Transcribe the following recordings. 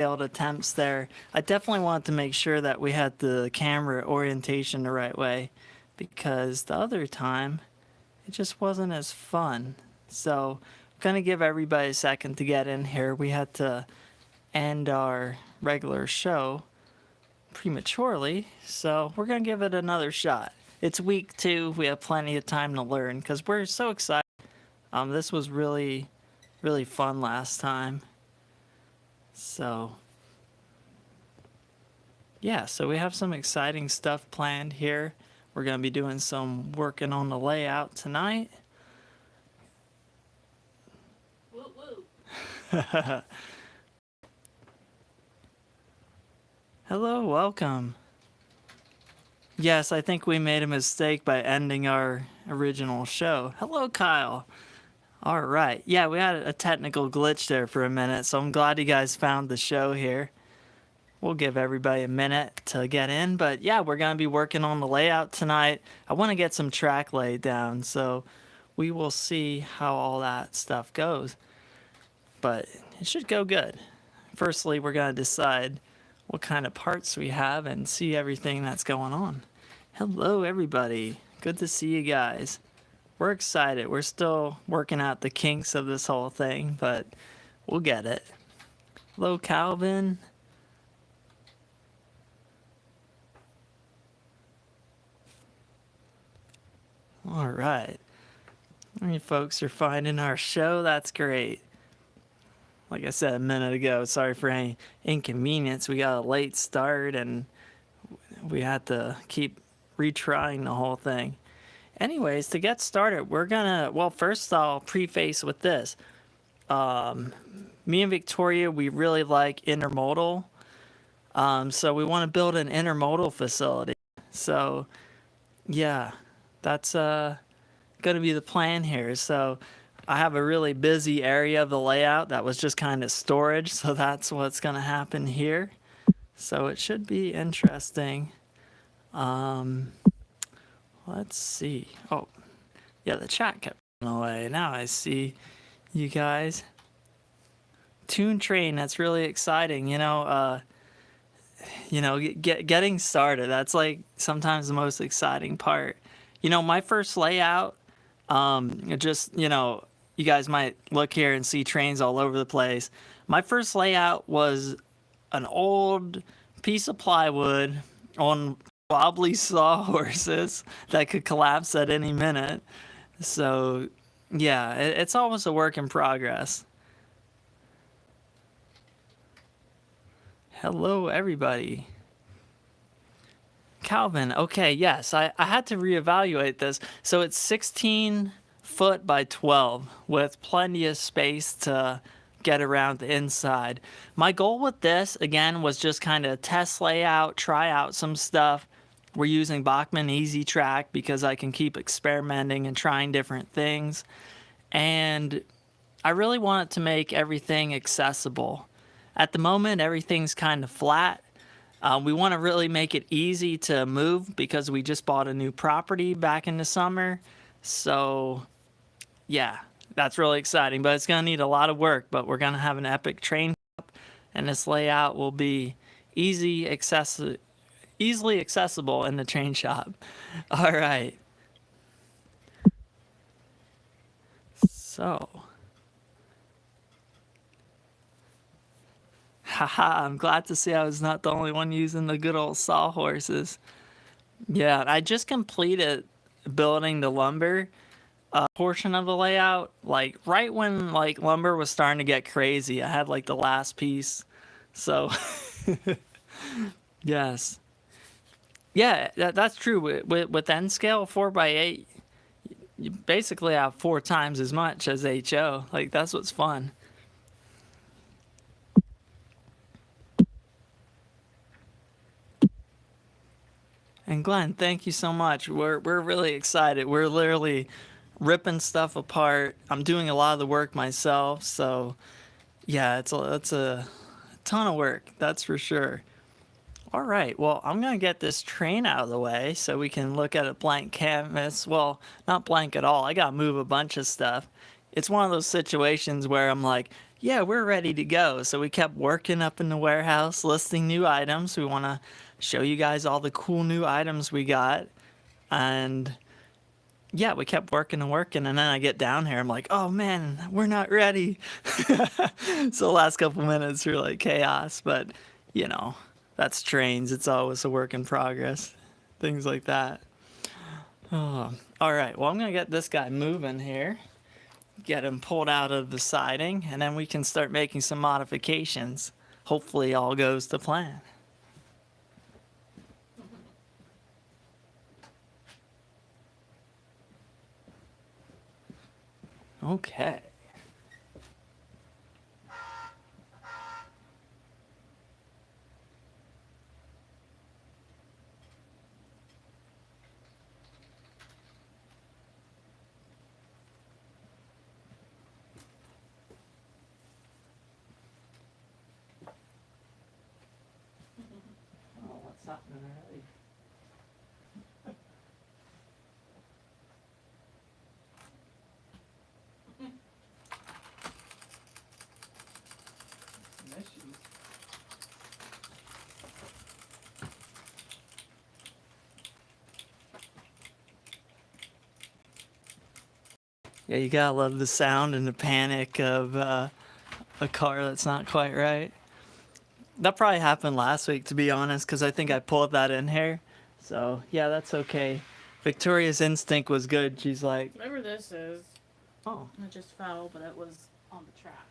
failed attempts there. I definitely wanted to make sure that we had the camera orientation the right way, because the other time it just wasn't as fun. So I'm gonna give everybody a second to get in here. We had to end our regular show prematurely, so we're gonna give it another shot. It's week 2. We have plenty of time to learn because we're so excited. This was really fun last time. So yeah, so we have some exciting stuff planned here. We're gonna be doing some working on the layout tonight. Woo woo. Hello, welcome. Yes, I think we made a mistake by ending our original show. Hello, Kyle. All right. Yeah, we had a technical glitch there for a minute, so I'm glad you guys found the show here. We'll give everybody a minute to get in, but yeah, we're going to be working on the layout tonight. I want to get some track laid down, so we will see how all that stuff goes. But it should go good. Firstly, we're going to decide what kind of parts we have and see everything that's going on. Hello, everybody. Good to see you guys. We're excited. We're still working out the kinks of this whole thing, but we'll get it. Hello, Calvin. All right. You folks are finding our show. That's great. Like I said a minute ago, sorry for any inconvenience. We got a late start and we had to keep retrying the whole thing. Anyways, to get started, we're gonna, well, first I'll preface with this. Me and Victoria, we really like intermodal. So we want to build an intermodal facility. So yeah, that's gonna be the plan here. So I have a really busy area of the layout that was just kind of storage. So that's what's gonna happen here. So it should be interesting. Let's see. Oh, yeah, the chat kept going away. Now I see you guys. Tune Train, that's really exciting. Getting started, that's like sometimes the most exciting part. My first layout, you guys might look here and see trains all over the place. My first layout was an old piece of plywood on wobbly sawhorses that could collapse at any minute. So yeah, it's always a work in progress. Hello, everybody. Calvin, okay, yes, I had to reevaluate this. So it's 16 foot by 12 with plenty of space to get around the inside. My goal with this, again, was just kind of test layout, try out some stuff. We're using Bachmann Easy Track because I can keep experimenting and trying different things. And I really wanted to make everything accessible. At the moment, everything's kind of flat. We want to really make it easy to move because we just bought a new property back in the summer. So yeah, that's really exciting, but it's going to need a lot of work, but we're going to have an epic train shop, and this layout will be easily accessible in the train shop. All right. So, haha, I'm glad to see I was not the only one using the good old sawhorses. Yeah, I just completed building the lumber portion of the layout, like right when like lumber was starting to get crazy. I had like the last piece. So, yes. Yeah, that's true. With N scale 4x8, you basically have 4 times as much as HO. Like, that's what's fun. And Glenn, thank you so much. We're really excited. We're literally ripping stuff apart. I'm doing a lot of the work myself, so yeah, it's a ton of work, that's for sure. All right, well, I'm gonna get this train out of the way so we can look at a blank canvas. Well, not blank at all. I gotta move a bunch of stuff. It's one of those situations where I'm like, yeah, we're ready to go. So we kept working up in the warehouse, listing new items. We want to show you guys all the cool new items we got. And yeah, we kept working and working. And then I get down here. I'm like, oh man, we're not ready. So the last couple minutes were like chaos. But, you know, that's trains. It's always a work in progress. Things like that. Oh, all right. Well, I'm going to get this guy moving here. Get him pulled out of the siding, and then we can start making some modifications. Hopefully all goes to plan. Okay. Oh, what's happening already? Some issues. Yeah, you gotta love the sound and the panic of a car that's not quite right. That probably happened last week, to be honest, because I think I pulled that in here. So, yeah, that's okay. Victoria's instinct was good. She's like, Whatever this is, oh, it just fell, but it was on the track.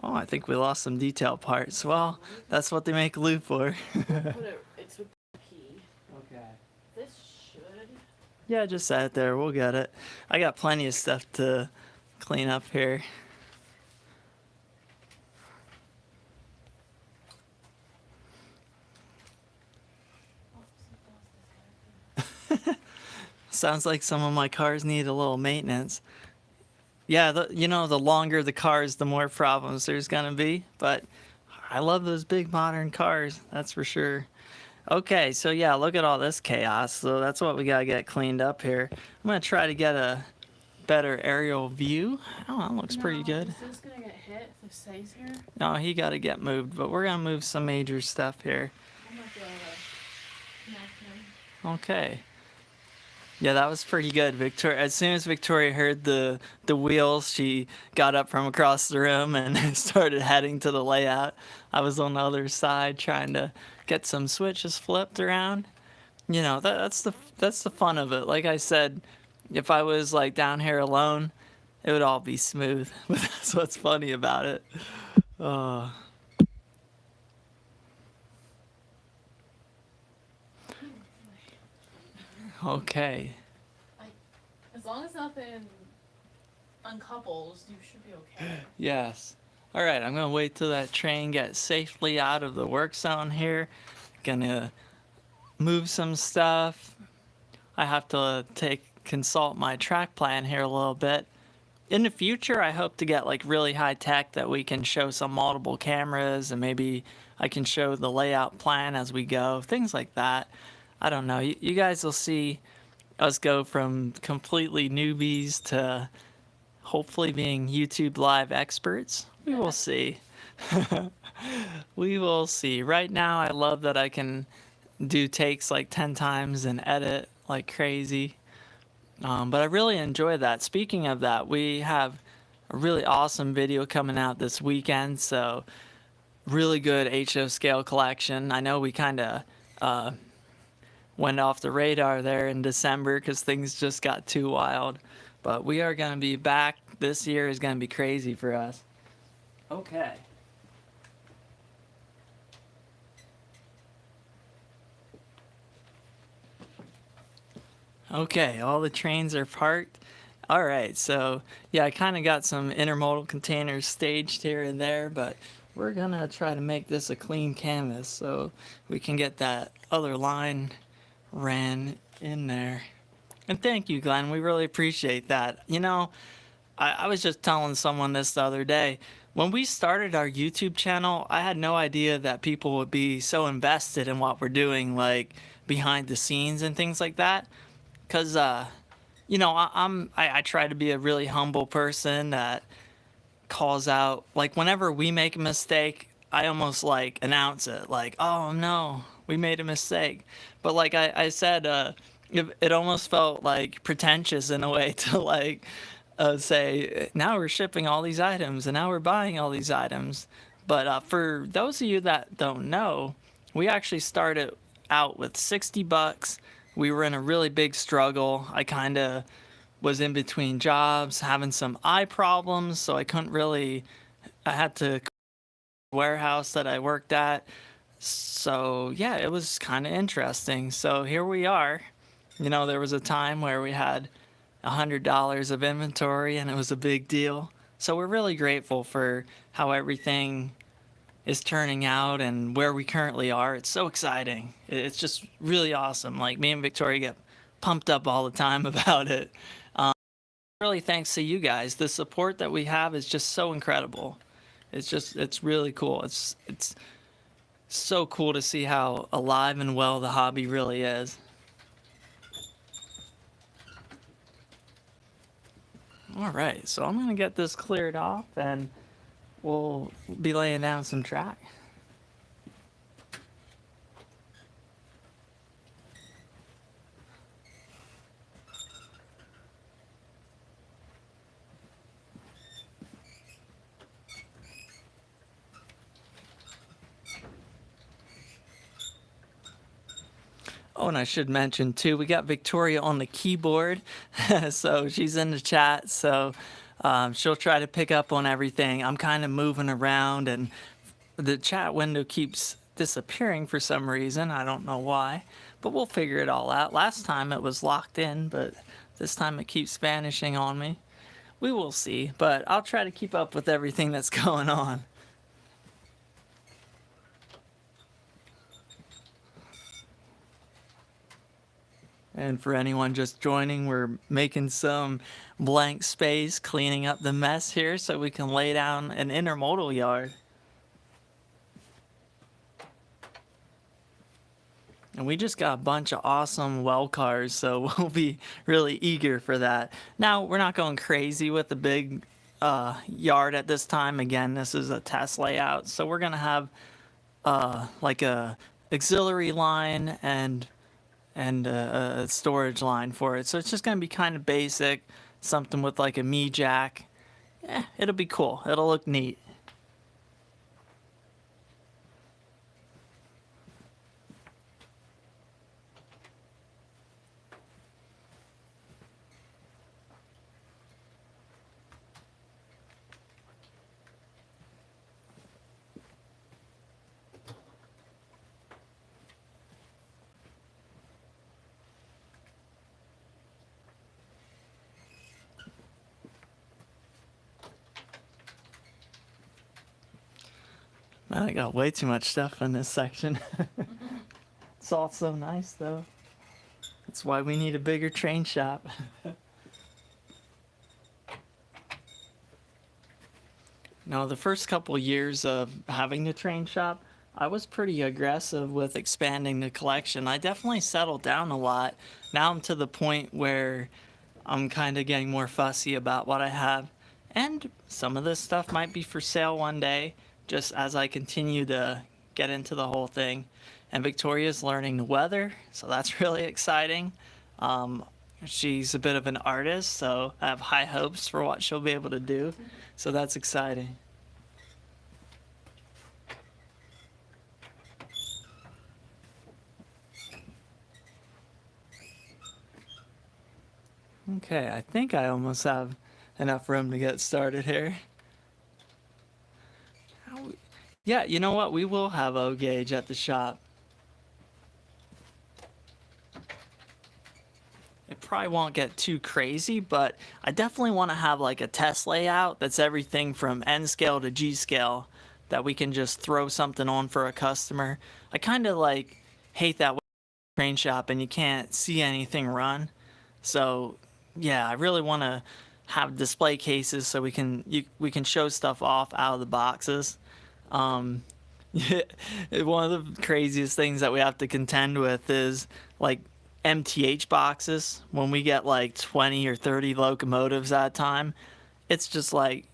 oh, I think we lost some detail parts. Well, that's what they make glue for. It's with the key. Okay. This should. Yeah, just set it there. We'll get it. I got plenty of stuff to clean up here. Sounds like some of my cars need a little maintenance. Yeah, the longer the cars, the more problems there's gonna be. But I love those big modern cars, that's for sure. Okay, so yeah, look at all this chaos. So that's what we gotta get cleaned up here. I'm gonna try to get a better aerial view. Oh, that looks pretty good. Is this gonna get hit if it stays here? No, he gotta get moved, but we're gonna move some major stuff here. I'm not gonna knock him. Okay. Yeah, that was pretty good. Victoria, as soon as Victoria heard the wheels, she got up from across the room and started heading to the layout. I was on the other side trying to get some switches flipped around. You know, that's the fun of it. Like I said, if I was like down here alone, it would all be smooth. But that's what's funny about it. Okay. As long as nothing uncouples, you should be okay. Yes. All right, I'm gonna wait till that train gets safely out of the work zone here. Gonna move some stuff. I have to consult my track plan here a little bit. In the future, I hope to get like really high tech that we can show some multiple cameras, and maybe I can show the layout plan as we go, things like that. I don't know. You guys will see us go from completely newbies to hopefully being YouTube live experts. We will see. We will see. Right now, I love that I can do takes like 10 times and edit like crazy. But I really enjoy that. Speaking of that, we have a really awesome video coming out this weekend. So really good HO scale collection. I know we kind of went off the radar there in December because things just got too wild. But we are going to be back. This year is going to be crazy for us. Okay. Okay, all the trains are parked. All right, so yeah, I kind of got some intermodal containers staged here and there, but we're gonna try to make this a clean canvas so we can get that other line ran in there. And thank you, Glenn. We really appreciate that. You know, I was just telling someone this the other day. When we started our YouTube channel, I had no idea that people would be so invested in what we're doing, like behind the scenes and things like that. Cause you know, I try to be a really humble person that calls out, like whenever we make a mistake, I almost like announce it, like, oh no, we made a mistake. But like I said, it almost felt like pretentious in a way to like say, now we're shipping all these items and now we're buying all these items. But for those of you that don't know, we actually started out with 60 bucks. We were in a really big struggle. I kind of was in between jobs, having some eye problems, so I couldn't really. I had to warehouse that I worked at. So yeah, it was kind of interesting. So here we are. You know, there was a time where we had $100 of inventory, and it was a big deal. So we're really grateful for how everything is turning out and where we currently are. It's so exciting. It's just really awesome. Like me and Victoria get pumped up all the time about it. Really thanks to you guys. The support that we have is just so incredible. It's really cool. It's so cool to see how alive and well the hobby really is. All right, so I'm gonna get this cleared off and we'll be laying down some track. Oh, and I should mention too, we got Victoria on the keyboard, so she's in the chat. So she'll try to pick up on everything. I'm kind of moving around, and the chat window keeps disappearing for some reason. I don't know why, but we'll figure it all out. Last time it was locked in, but this time it keeps vanishing on me. We will see, but I'll try to keep up with everything that's going on. And for anyone just joining, we're making some blank space, cleaning up the mess here so we can lay down an intermodal yard. And we just got a bunch of awesome well cars, so we'll be really eager for that. Now, we're not going crazy with the big yard at this time. Again, this is a test layout, so we're going to have like a auxiliary line and a storage line for it. So it's just going to be kind of basic, something with like a me jack. It'll be cool. It'll look neat. Man, I got way too much stuff in this section. It's all so nice, though. That's why we need a bigger train shop. Now, the first couple years of having the train shop, I was pretty aggressive with expanding the collection. I definitely settled down a lot. Now I'm to the point where I'm kind of getting more fussy about what I have. And some of this stuff might be for sale one day, just as I continue to get into the whole thing. And Victoria's learning the weather, so that's really exciting. She's a bit of an artist, so I have high hopes for what she'll be able to do. So that's exciting. Okay, I think I almost have enough room to get started here. Yeah, you know what? We will have O gauge at the shop. It probably won't get too crazy, but I definitely want to have like a test layout that's everything from N scale to G scale that we can just throw something on for a customer. I kind of like hate that train shop and you can't see anything run. So yeah, I really want to have display cases so we can show stuff off out of the boxes. One of the craziest things that we have to contend with is like MTH boxes. When we get like 20 or 30 locomotives at a time, it's just like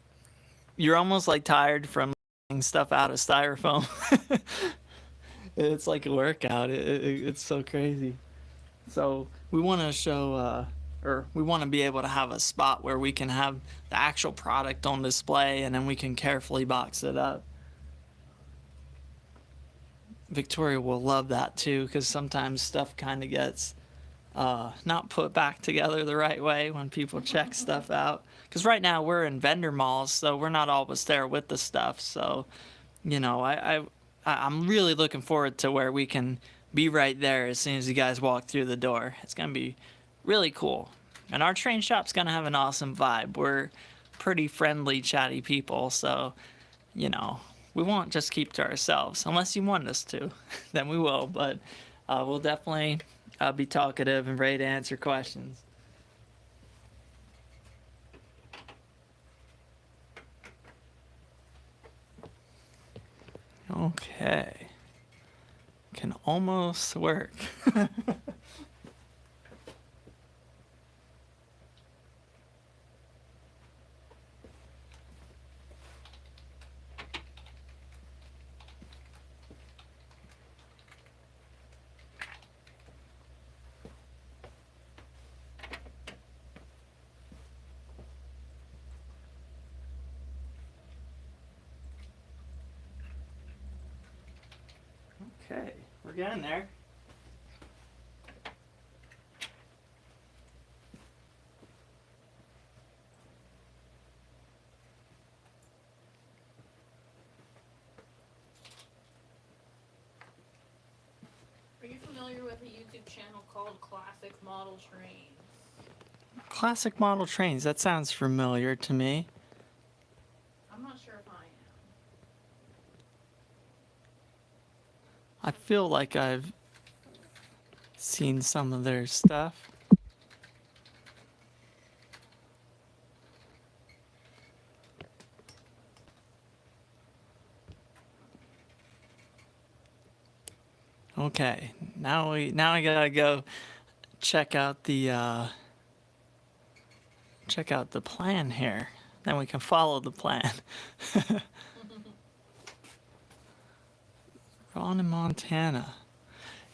you're almost like tired from getting stuff out of styrofoam. It's like a workout. It's so crazy. So we want to show, or we want to be able to have a spot where we can have the actual product on display, and then we can carefully box it up. Victoria will love that too, because sometimes stuff kind of gets not put back together the right way when people check stuff out. Because right now we're in vendor malls, so we're not always there with the stuff. So, you know, I'm really looking forward to where we can be right there as soon as you guys walk through the door. It's gonna be really cool, and our train shop's gonna have an awesome vibe. We're pretty friendly, chatty people, so you know, we won't just keep to ourselves unless you want us to. Then we will, but we'll definitely be talkative and ready to answer questions. Okay, can almost work. Okay, we're getting there. Are you familiar with a YouTube channel called Classic Model Trains? Classic model trains, that sounds familiar to me. I'm not sure if I am. I feel like I've seen some of their stuff. Okay, now I gotta go check out the plan here. Then we can follow the plan. Ron in Montana.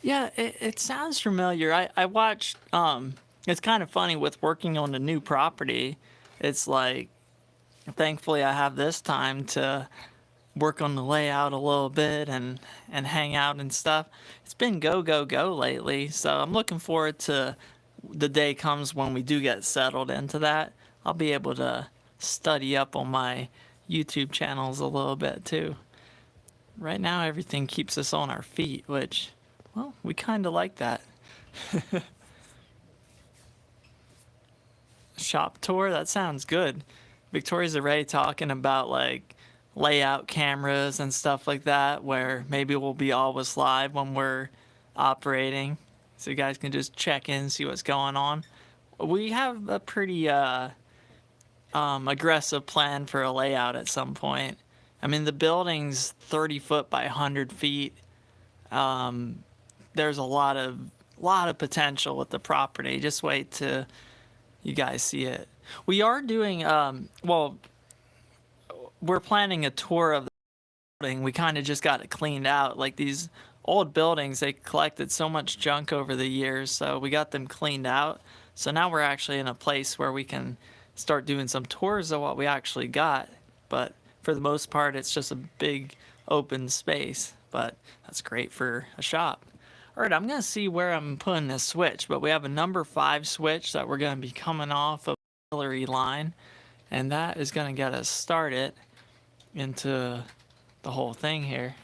Yeah, it sounds familiar. I watched. It's kind of funny with working on a new property. It's like, thankfully, I have this time to work on the layout a little bit and hang out and stuff. It's been go go go lately, so I'm looking forward to the day comes when we do get settled into that. I'll be able to study up on my YouTube channels a little bit too. Right now everything keeps us on our feet, which, well, we kind of like that. Shop tour, that sounds good. Victoria's already talking about like layout cameras and stuff like that, where maybe we'll be always live when we're operating, so you guys can just check in, see what's going on. We have a pretty aggressive plan for a layout at some point. I mean, the building's 30 foot by 100 feet. There's a lot of potential with the property. Just wait till you guys see it. We are doing well, we're planning a tour of the building. We kind of just got it cleaned out. Like these old buildings, they collected so much junk over the years, so we got them cleaned out. So now we're actually in a place where we can start doing some tours of what we actually got. But for the most part, it's just a big open space. But that's great for a shop. All right, I'm going to see where I'm putting this switch, but we have a number 5 switch that we're going to be coming off of the auxiliary line, and that is going to get us started into the whole thing here.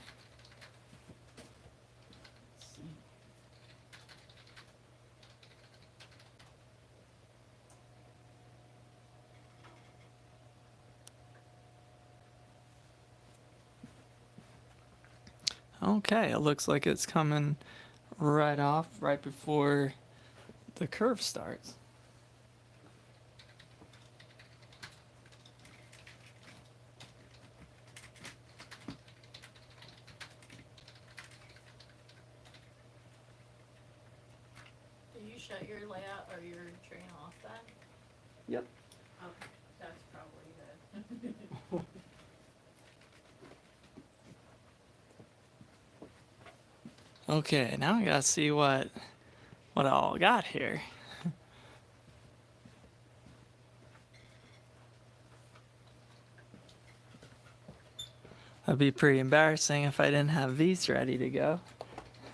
Okay, it looks like it's coming right off, right before the curve starts. Did you shut your layout or your train off then? Yep. Okay, that's probably good. Okay, now I gotta see what I all got here. That'd be pretty embarrassing if I didn't have these ready to go.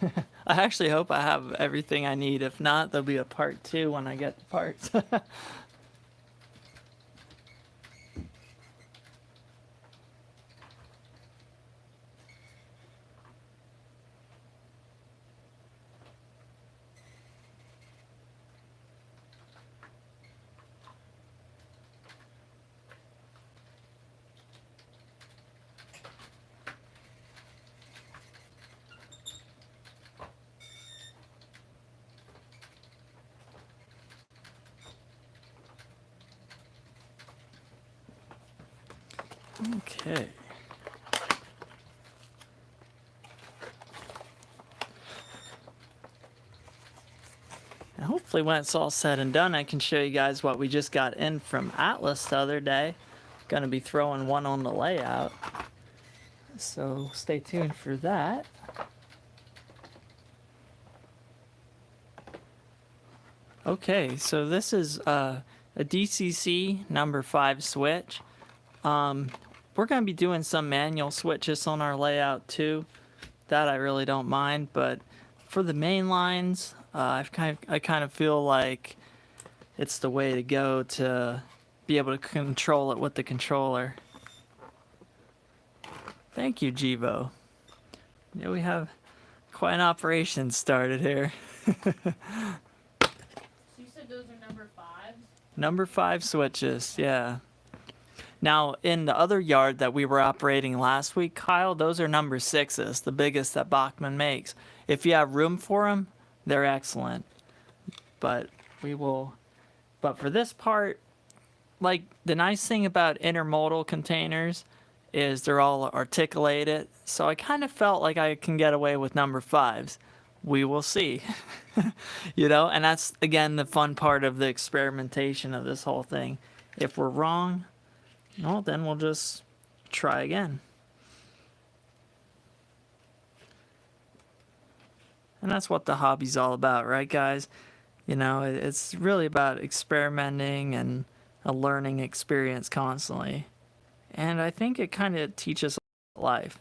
I actually hope I have everything I need. If not, there'll be a part 2 when I get the parts. Okay. And hopefully when it's all said and done, I can show you guys what we just got in from Atlas the other day. Gonna be throwing one on the layout. So stay tuned for that. Okay, so this is a DCC number 5 switch. We're going to be doing some manual switches on our layout too. That I really don't mind, but for the main lines, I kind of feel like it's the way to go to be able to control it with the controller. Thank you, Jivo. Yeah, we have quite an operation started here. So you said those are number 5s? Number 5 switches, yeah. Now, in the other yard that we were operating last week, Kyle, those are number 6s, the biggest that Bachman makes. If you have room for them, they're excellent. But for this part, like, the nice thing about intermodal containers is they're all articulated. So I kind of felt like I can get away with number 5s. We will see. You know, and that's, again, the fun part of the experimentation of this whole thing. If we're wrong, well, then we'll just try again. And that's what the hobby's all about, right, guys? You know, it's really about experimenting and a learning experience constantly. And I think it kind of teaches life.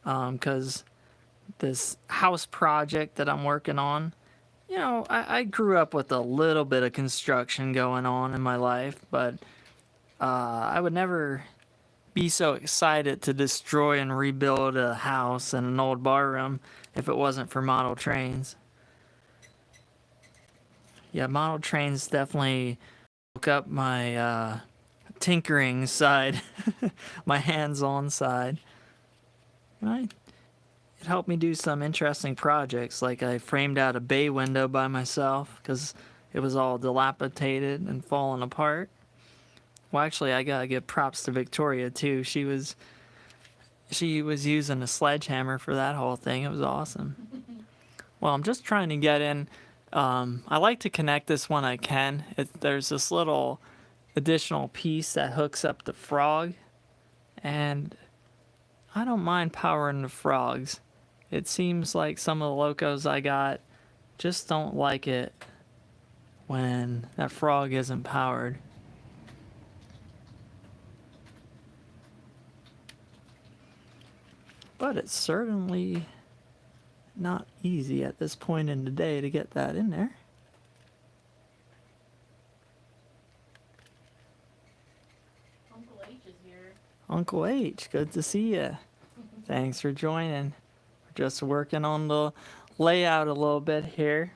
Because this house project that I'm working on, you know, I grew up with a little bit of construction going on in my life, but I would never be so excited to destroy and rebuild a house and an old bar room if it wasn't for model trains. Yeah, model trains definitely woke up my tinkering side, my hands-on side. Right? It helped me do some interesting projects, like I framed out a bay window by myself because it was all dilapidated and falling apart. Well, actually, I gotta give props to Victoria too. She was using a sledgehammer for that whole thing. It was awesome. Well, I'm just trying to get in. I like to connect this when I can. There's this little additional piece that hooks up the frog, and I don't mind powering the frogs. It seems like some of the locos I got just don't like it when that frog isn't powered. But it's certainly not easy at this point in the day to get that in there. Uncle H is here. Uncle H, good to see you. Thanks for joining. We're just working on the layout a little bit here.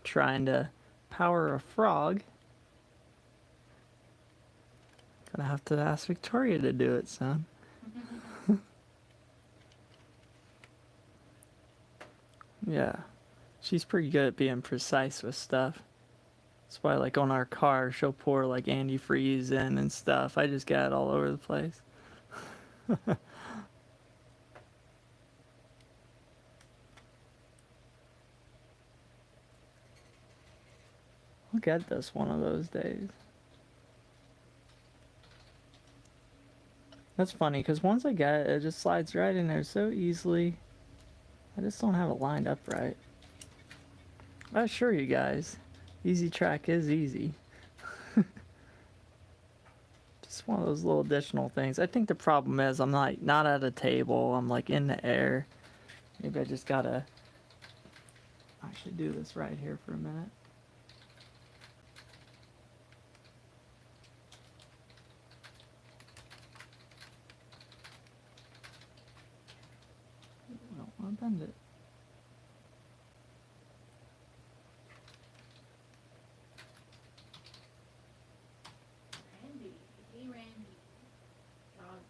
Trying to power a frog. Gonna have to ask Victoria to do it, son. Yeah, she's pretty good at being precise with stuff. That's why, like, on our car, she'll pour, like, antifreeze in and stuff. I just got it all over the place. I'll get this one of those days. That's funny, because once I get it, it just slides right in there so easily. I just don't have it lined up right. I assure you guys, easy track is easy. Just one of those little additional things. I think the problem is I'm not at a table. I'm like in the air. Maybe I just gotta actually do this right here for a minute. I don't want to bend it. Randy. Hey, Randy. Johnson.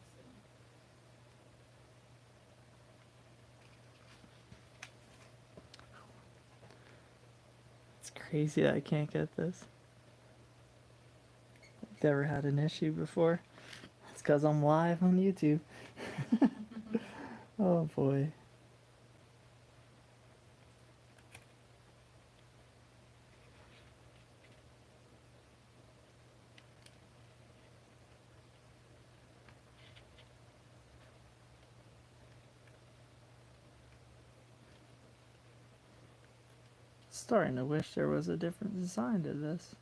It's crazy that I can't get this. I've never had an issue before. It's because I'm live on YouTube. Oh boy. Starting to wish there was a different design to this.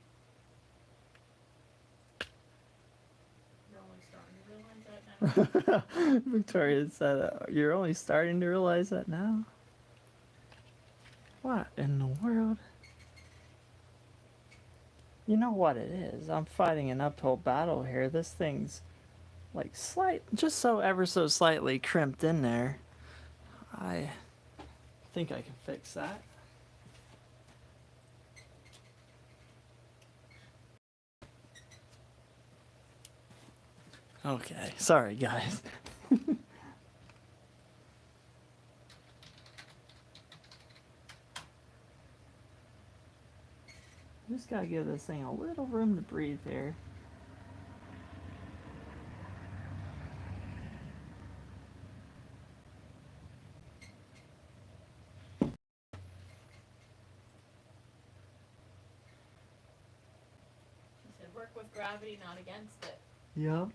You're only starting to realize that now. Victoria said, "You're only starting to realize that now." What in the world? You know what it is? I'm fighting an uphill battle here. This thing's like just so ever so slightly crimped in there. I think I can fix that. Okay, sorry guys. Just gotta give this thing a little room to breathe here. He said, work with gravity, not against it. Yep.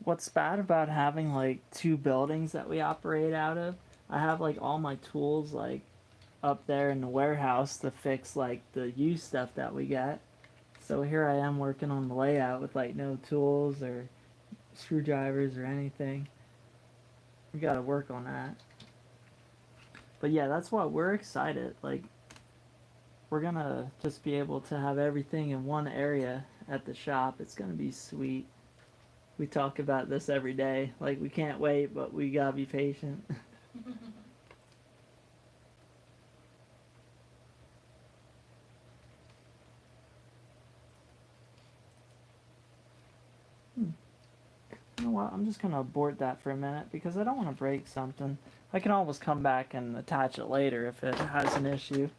What's bad about having like two buildings that we operate out of? I have like all my tools like up there in the warehouse to fix like the used stuff that we get. So here I am working on the layout with like no tools or screwdrivers or anything. We gotta work on that. But yeah, that's why we're excited. Like, we're gonna just be able to have everything in one area at the shop. It's gonna be sweet. We talk about this every day. Like, we can't wait, but we gotta be patient. You know what? I'm just gonna abort that for a minute because I don't want to break something. I can always come back and attach it later if it has an issue.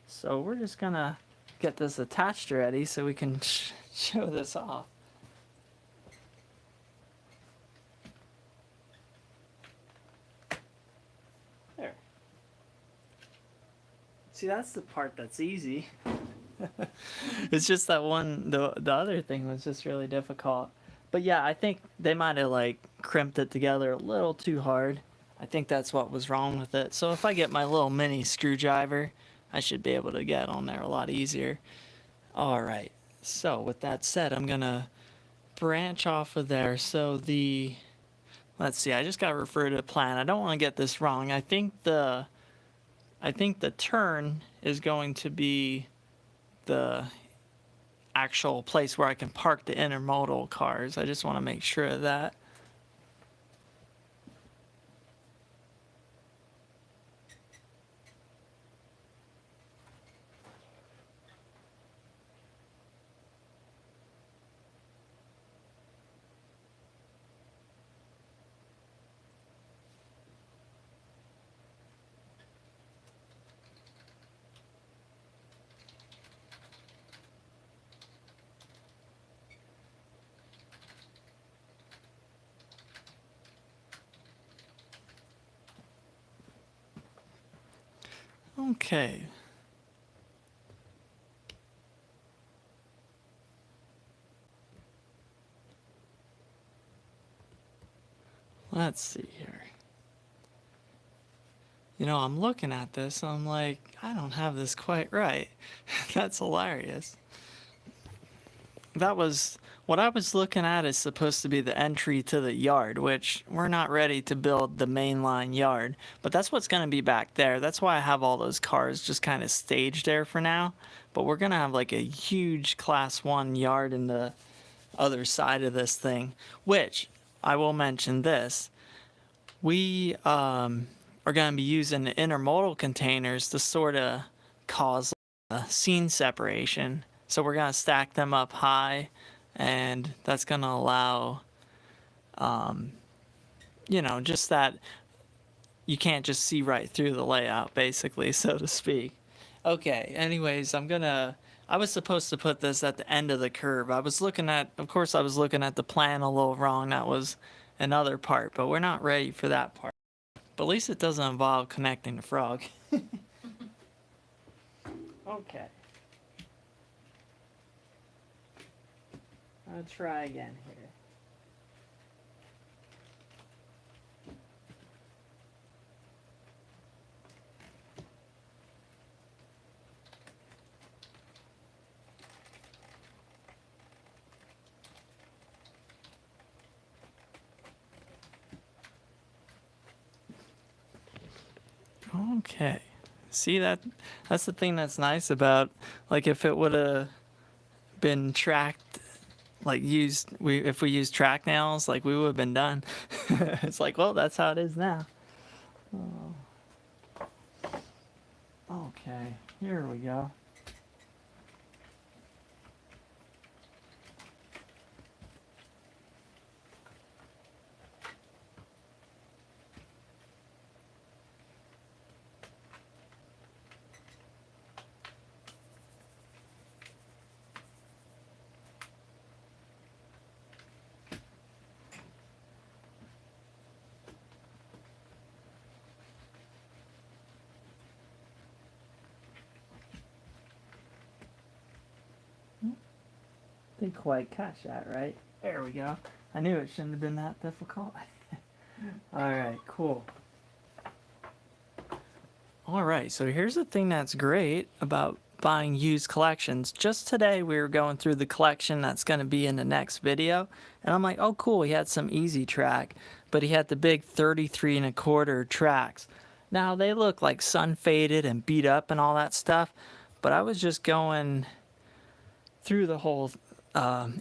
So we're just gonna get this attached already so we can show this off. There. See, that's the part that's easy. It's just that one, the other thing was just really difficult. But yeah, I think they might have like crimped it together a little too hard. I think that's what was wrong with it. So if I get my little mini screwdriver, I should be able to get on there a lot easier. All right. So with that said, I'm gonna branch off of there. So let's see, I just gotta refer to the plan. I don't want to get this wrong. I think the turn is going to be the actual place where I can park the intermodal cars. I just want to make sure of that. Okay. Let's see here. You know, I'm looking at this and I'm like, I don't have this quite right. That's hilarious. That was what I was looking at is supposed to be the entry to the yard, which we're not ready to build the mainline yard, but that's what's going to be back there. That's why I have all those cars just kind of staged there for now. But we're going to have like a huge class 1 yard in the other side of this thing, which I will mention this. We are going to be using the intermodal containers to sort of cause a scene separation. So we're going to stack them up high, and that's going to allow, you know, just that you can't just see right through the layout, basically, so to speak. Okay, anyways, I was supposed to put this at the end of the curve. Of course, I was looking at the plan a little wrong. That was another part, but we're not ready for that part. But at least it doesn't involve connecting the frog. Okay. I'll try again here. Okay. See that's the thing that's nice about, like, if it would have been tracked, like if we used track nails, like, we would have been done. It's like, well, that's how it is now. Oh. Okay, here we go. Didn't quite catch that, right? There we go. I knew it shouldn't have been that difficult. Alright, cool. Alright, so here's the thing that's great about buying used collections. Just today we were going through the collection that's going to be in the next video, and I'm like, oh cool, he had some easy track, but he had the big 33 1/4 tracks. Now they look like sun faded and beat up and all that stuff, but I was just going through the whole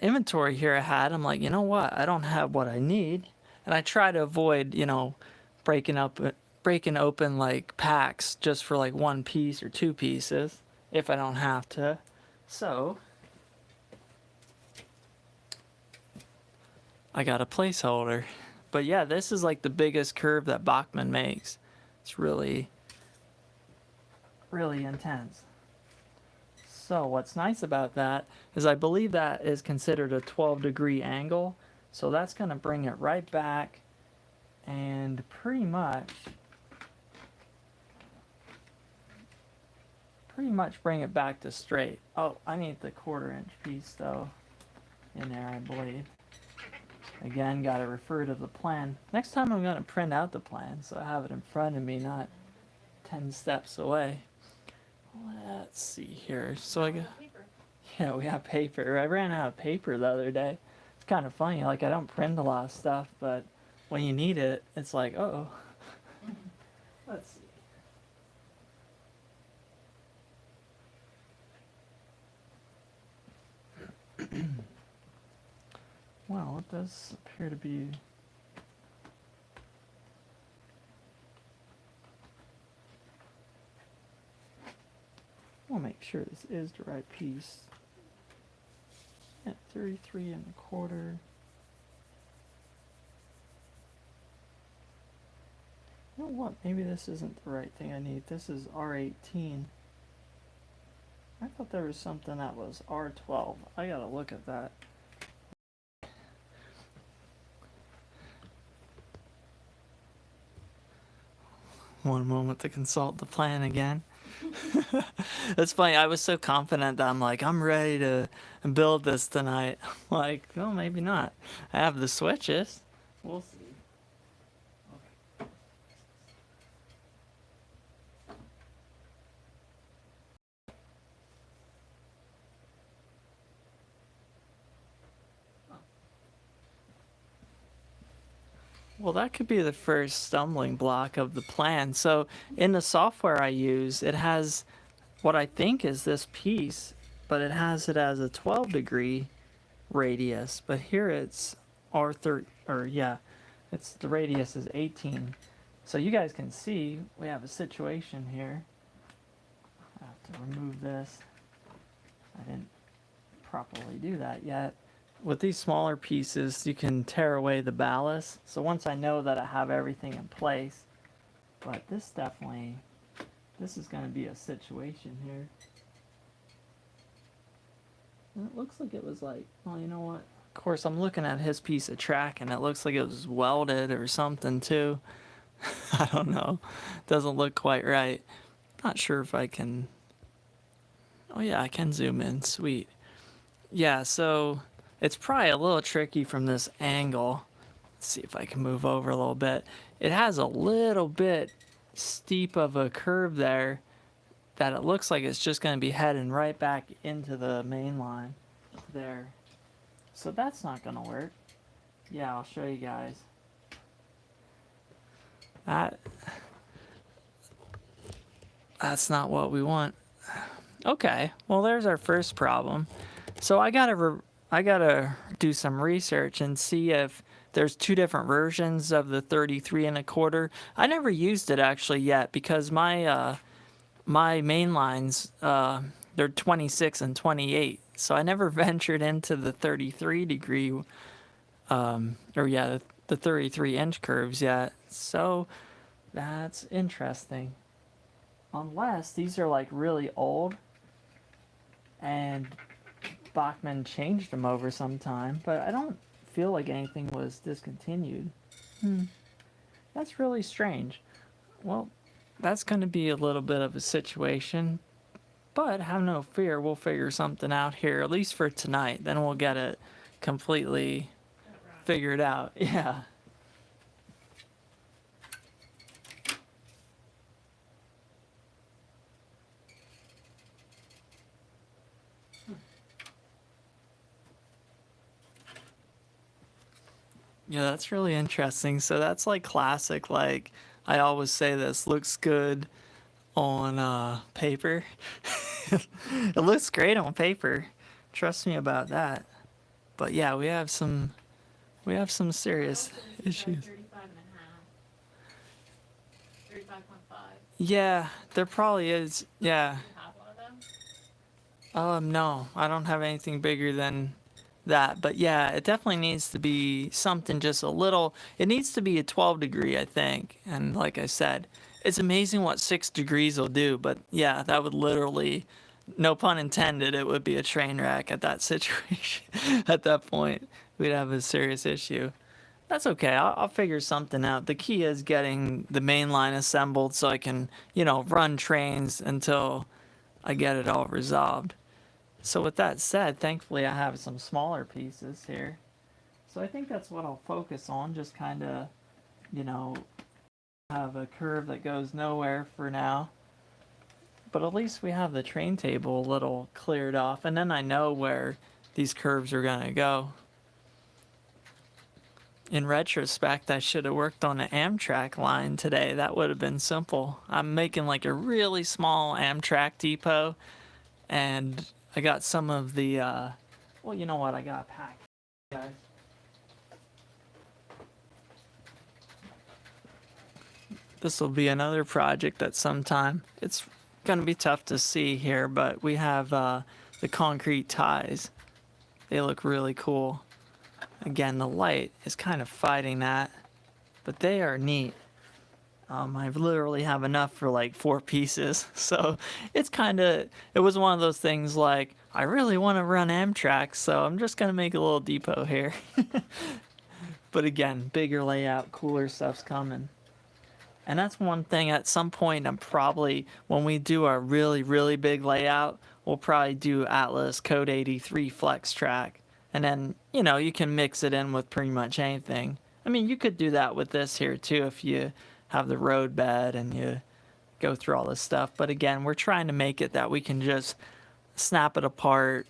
inventory here I had. I'm like, you know what? I don't have what I need, and I try to avoid, you know, breaking open like packs just for like one piece or two pieces if I don't have to. So I got a placeholder. But yeah, this is like the biggest curve that Bachman makes. It's really, really intense. So what's nice about that is I believe that is considered a 12-degree angle. So that's going to bring it right back and pretty much bring it back to straight. Oh, I need the 1/4-inch piece though in there, I believe. Again, got to refer to the plan. Next time I'm going to print out the plan so I have it in front of me, not 10 steps away. Let's see here. So I got, yeah, we have paper. I ran out of paper the other day. It's kind of funny. Like, I don't print a lot of stuff, but when you need it, it's like, oh. Let's see. Well, it does appear to be. We'll make sure this is the right piece. Yeah, 33 1/4. You know what? Maybe this isn't the right thing I need. This is R18. I thought there was something that was R12. I gotta look at that. One moment to consult the plan again. That's funny. I was so confident that I'm like, I'm ready to build this tonight. I'm like, oh, maybe not. I have the switches. We'll see. Well, that could be the first stumbling block of the plan. So, in the software I use, it has what I think is this piece, but it has it as a 12-degree radius. But here it's R30, or yeah, it's the radius is 18. So you guys can see we have a situation here. I have to remove this. I didn't properly do that yet. With these smaller pieces, you can tear away the ballast. So once I know that I have everything in place, but this is going to be a situation here. And it looks like it was like, well, you know what? Of course, I'm looking at his piece of track, and it looks like it was welded or something too. I don't know. Doesn't look quite right. Not sure if I can. Oh yeah, I can zoom in. Sweet. Yeah, so it's probably a little tricky from this angle. Let's see if I can move over a little bit. It has a little bit steep of a curve there that it looks like it's just going to be heading right back into the main line there. So that's not going to work. Yeah, I'll show you guys. That's not what we want. Okay, well there's our first problem. So I gotta do some research and see if there's two different versions of the 33 1/4. I never used it actually yet because my main lines they're 26 and 28. So I never ventured into the 33-degree the 33-inch curves yet. So that's interesting. Unless these are like really old and Bachmann changed them over some time, but I don't feel like anything was discontinued. That's really strange. Well, that's going to be a little bit of a situation, but have no fear, we'll figure something out here, at least for tonight. Then we'll get it completely figured out. Yeah. Yeah, that's really interesting. So that's like classic, like I always say this looks good on paper. It looks great on paper. Trust me about that. But yeah, we have some serious issues. 35.5. Yeah, there probably is. Yeah. You have one of them? No, I don't have anything bigger than that. But yeah, it definitely needs to be something just a little. It needs to be a 12-degree, I think. And like I said, it's amazing what 6 degrees will do. But yeah, that would literally, no pun intended, it would be a train wreck at that situation. At that point, we'd have a serious issue. That's okay. I'll figure something out. The key is getting the main line assembled so I can, run trains until I get it all resolved. So with that said, thankfully I have some smaller pieces here. So I think that's what I'll focus on, just kind of, have a curve that goes nowhere for now. But at least we have the train table a little cleared off, and then I know where these curves are going to go. In retrospect, I should have worked on an Amtrak line today. That would have been simple. I'm making like a really small Amtrak depot, and I got some of the, well, you know what? I got packed, guys. This will be another project at some time. It's going to be tough to see here, but we have the concrete ties. They look really cool. Again, the light is kind of fighting that, but they are neat. I literally have enough for like 4 pieces, so it was one of those things like, I really want to run Amtrak, so I'm just going to make a little depot here. But again, bigger layout, cooler stuff's coming. And that's one thing at some point I'm probably, when we do a really, really big layout, we'll probably do Atlas Code 83 Flex Track. And then, you can mix it in with pretty much anything. I mean, you could do that with this here too if you have the road bed and you go through all this stuff. But again, we're trying to make it that we can just snap it apart.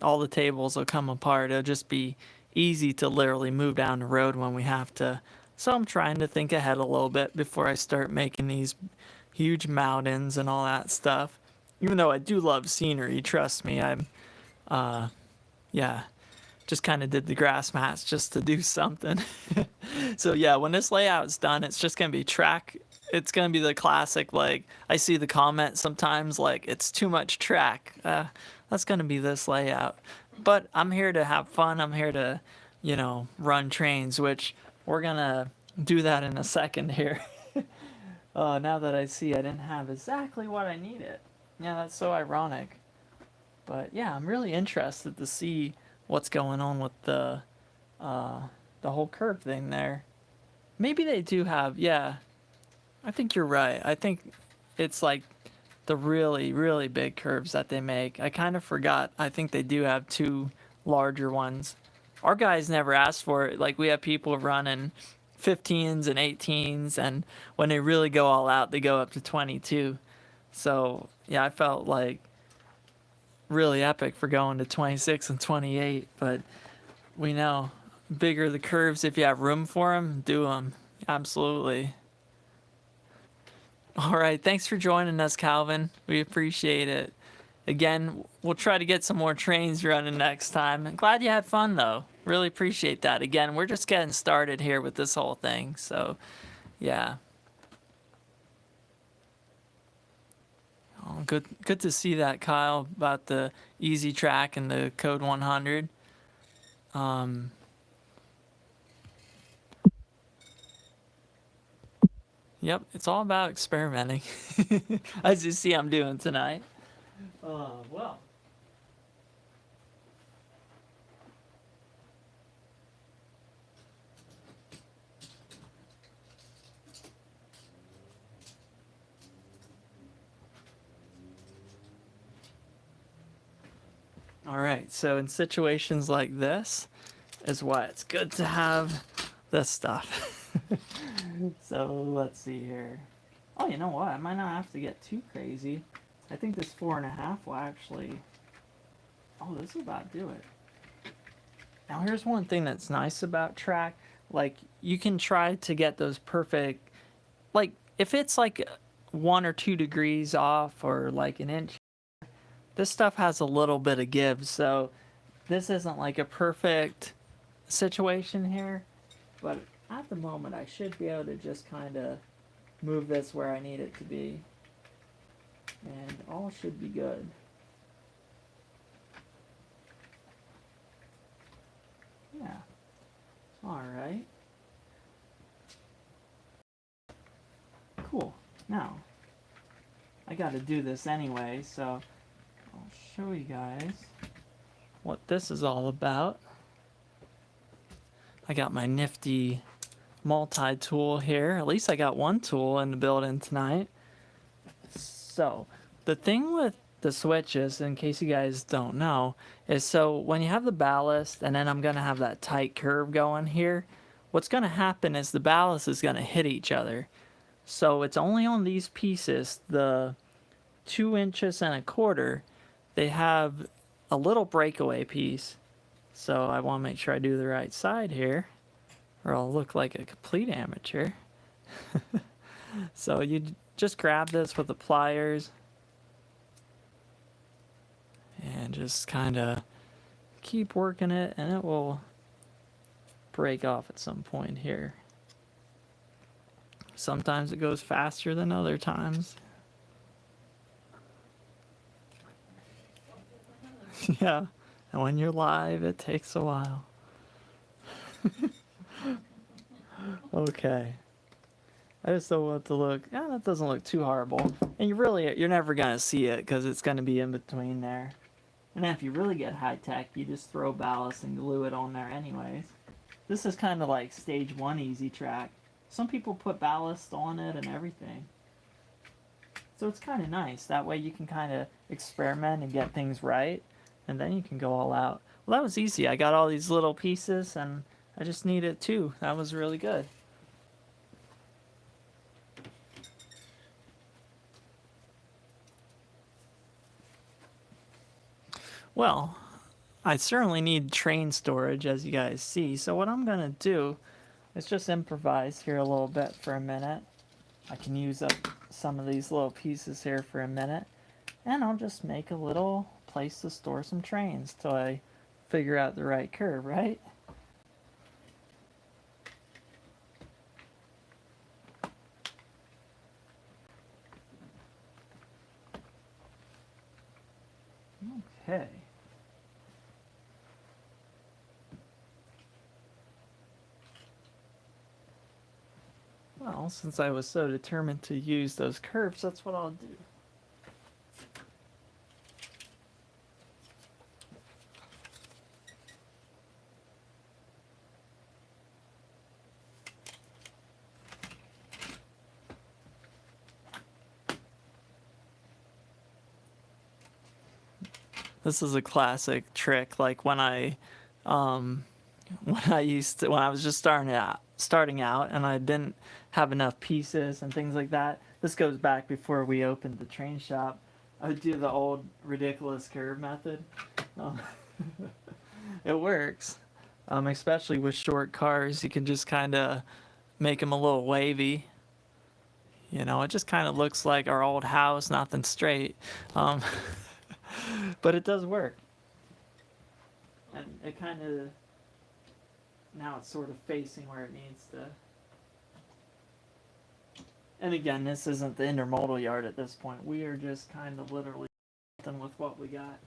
All the tables will come apart. It'll just be easy to literally move down the road when we have to. So I'm trying to think ahead a little bit before I start making these huge mountains and all that stuff. Even though I do love scenery, trust me, yeah, just kind of did the grass mats just to do something. So yeah, when this layout's done, it's just going to be track. It's going to be the classic, like, I see the comment sometimes, like, it's too much track. That's going to be this layout. But I'm here to have fun. I'm here to, run trains, which we're going to do that in a second here. Now that I see I didn't have exactly what I needed. Yeah, that's so ironic. But yeah, I'm really interested to see what's going on with the whole curve thing there. Maybe they do have, yeah. I think you're right. I think it's like the really, really big curves that they make. I kind of forgot. I think they do have two larger ones. Our guys never asked for it. Like, we have people running 15s and 18s, and when they really go all out, they go up to 22. So, yeah, I felt like really epic for going to 26 and 28, but we know bigger the curves, if you have room for them, do them. Absolutely. All right, thanks for joining us, Calvin. We appreciate it. Again, we'll try to get some more trains running next time. I'm glad you had fun, though. Really appreciate that. Again, we're just getting started here with this whole thing, so yeah. Oh, good to see that, Kyle, about the easy track and the code 100. Yep, it's all about experimenting, as you see I'm doing tonight. Well. All right, so in situations like this is why it's good to have this stuff. So let's see here. Oh, you know what? I might not have to get too crazy. I think this 4.5 will actually... Oh, this will about do it. Now here's one thing that's nice about track. Like, you can try to get those perfect... Like, if it's like 1 or 2 degrees off or like an inch, this stuff has a little bit of give. So this isn't like a perfect situation here, but at the moment I should be able to just kind of move this where I need it to be, and all should be good. Yeah. All right. Cool. Now, I got to do this anyway, so I'll show you guys what this is all about. I got my nifty multi-tool here. At least I got one tool in the building tonight. So, the thing with the switches, in case you guys don't know, is so when you have the ballast and then I'm going to have that tight curve going here, what's going to happen is the ballast is going to hit each other. So it's only on these pieces, the 2 inches and a quarter, they have a little breakaway piece. So I want to make sure I do the right side here, or I'll look like a complete amateur. So you just grab this with the pliers and just kind of keep working it, and it will break off at some point here. Sometimes it goes faster than other times. Yeah, and when you're live, it takes a while. Okay. I just don't want it to look, yeah, that doesn't look too horrible. And you're never going to see it because it's going to be in between there. And then if you really get high tech, you just throw ballast and glue it on there anyways. This is kind of like stage 1 easy track. Some people put ballast on it and everything. So it's kind of nice. That way you can kind of experiment and get things right, and then you can go all out. Well, that was easy. I got all these little pieces, and I just needed two. That was really good. Well, I certainly need train storage, as you guys see. So what I'm going to do is just improvise here a little bit for a minute. I can use up some of these little pieces here for a minute. And I'll just make a little place to store some trains till I figure out the right curve, right? Okay. Well, since I was so determined to use those curves, that's what I'll do. This is a classic trick, like when I was just starting out and I didn't have enough pieces and things like that. This goes back before we opened the train shop. I would do the old ridiculous curve method. Um, it works, especially with short cars. You can just kind of make them a little wavy. You know, it just kind of looks like our old house, nothing straight. But it does work. And it kind of, now it's sort of facing where it needs to. And again, this isn't the intermodal yard at this point. We are just kind of literally with what we got.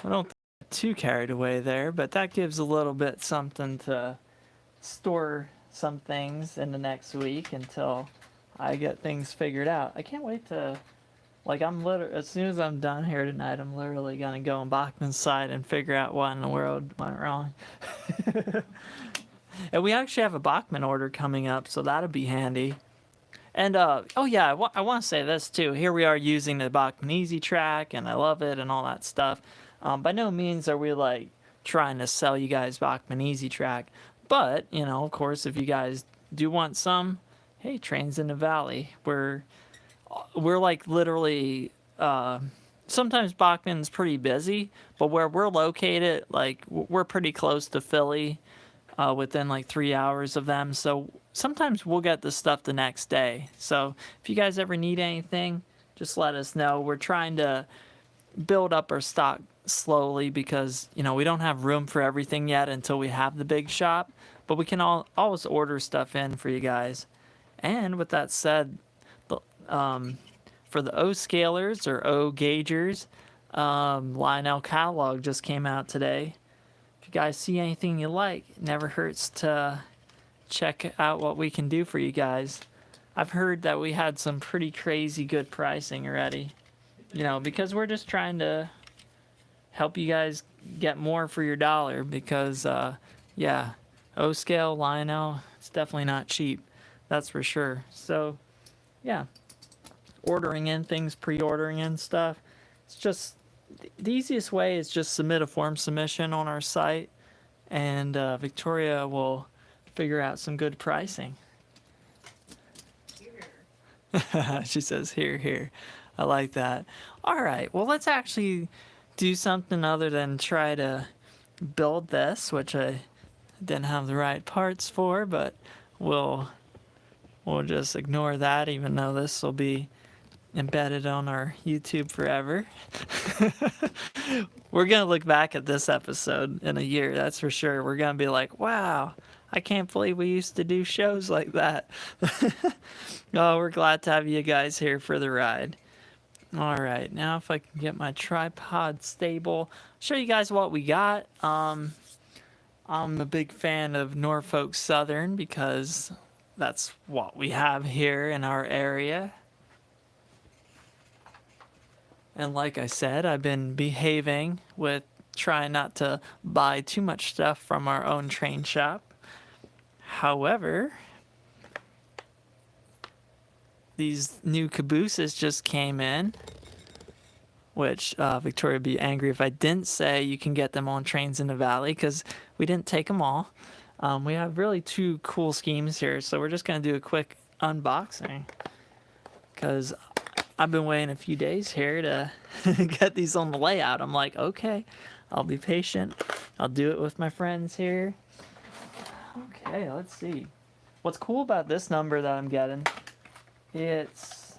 I don't get too carried away there, but that gives a little bit something to store some things in the next week until I get things figured out. I can't wait to, like, as soon as I'm done here tonight, I'm literally gonna go on Bachman's side and figure out what in the world went wrong. And we actually have a Bachman order coming up, so that'll be handy. And, oh yeah, I want to say this too. Here we are using the Bachman Easy Track, and I love it and all that stuff. By no means are we, like, trying to sell you guys Bachman Easy Track. But, you know, of course, if you guys do want some, hey, Trains in the Valley. We're like, literally, sometimes Bachman's pretty busy, but where we're located, like, we're pretty close to Philly, within, like, 3 hours of them. So sometimes we'll get the stuff the next day. So if you guys ever need anything, just let us know. We're trying to build up our stock slowly because, you know, we don't have room for everything yet until we have the big shop, but we can always order stuff in for you guys. And with that said, for the O scalers or O gaugers, Lionel catalog just came out today. If you guys see anything you like, it never hurts to check out what we can do for you guys. I've heard that we had some pretty crazy good pricing already, you know, because we're just trying to help you guys get more for your dollar because, yeah, O-scale, Lionel, it's definitely not cheap. That's for sure. So, yeah, ordering in things, pre-ordering in stuff. It's just, the easiest way is just submit a form submission on our site, and Victoria will figure out some good pricing. Here. She says, here. I like that. All right, well, let's actually do something other than try to build this, which I didn't have the right parts for, but we'll just ignore that, even though this will be embedded on our YouTube forever. We're going to look back at this episode in a year, that's for sure. We're going to be like, wow, I can't believe we used to do shows like that. Oh, we're glad to have you guys here for the ride. All right, now if I can get my tripod stable, show you guys what we got. I'm a big fan of Norfolk Southern because that's what we have here in our area. And like I said, I've been behaving with trying not to buy too much stuff from our own train shop. However, these new cabooses just came in, which Victoria would be angry if I didn't say you can get them on Trains in the Valley because we didn't take them all. We have really two cool schemes here, so we're just going to do a quick unboxing because I've been waiting a few days here to get these on the layout. I'm like, okay, I'll be patient. I'll do it with my friends here. Okay, let's see. What's cool about this number that I'm getting, it's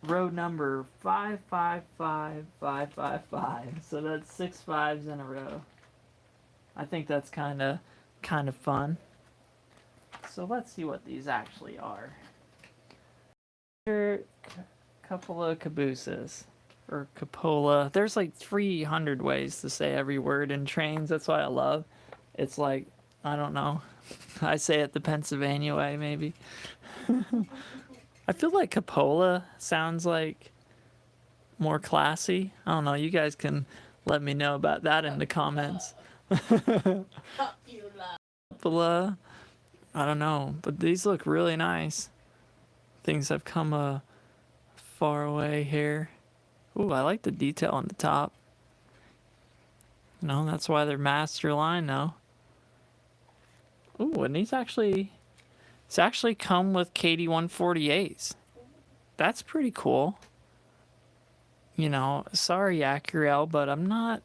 road number 555555. So that's 6 5s in a row. I think that's kind of fun. So let's see what these actually are. Here, a couple of cabooses or capola. There's like 300 ways to say every word in trains. That's why I love. It's like, I don't know. I say it the Pennsylvania way, maybe. I feel like capola sounds like more classy. I don't know. You guys can let me know about that in the comments. Capola. I don't know, but these look really nice. Things have come a far way here. Ooh, I like the detail on the top. No, that's why they're master line now. Ooh, and it's actually come with KD 148s. That's pretty cool. You know, sorry Acurel, but I'm not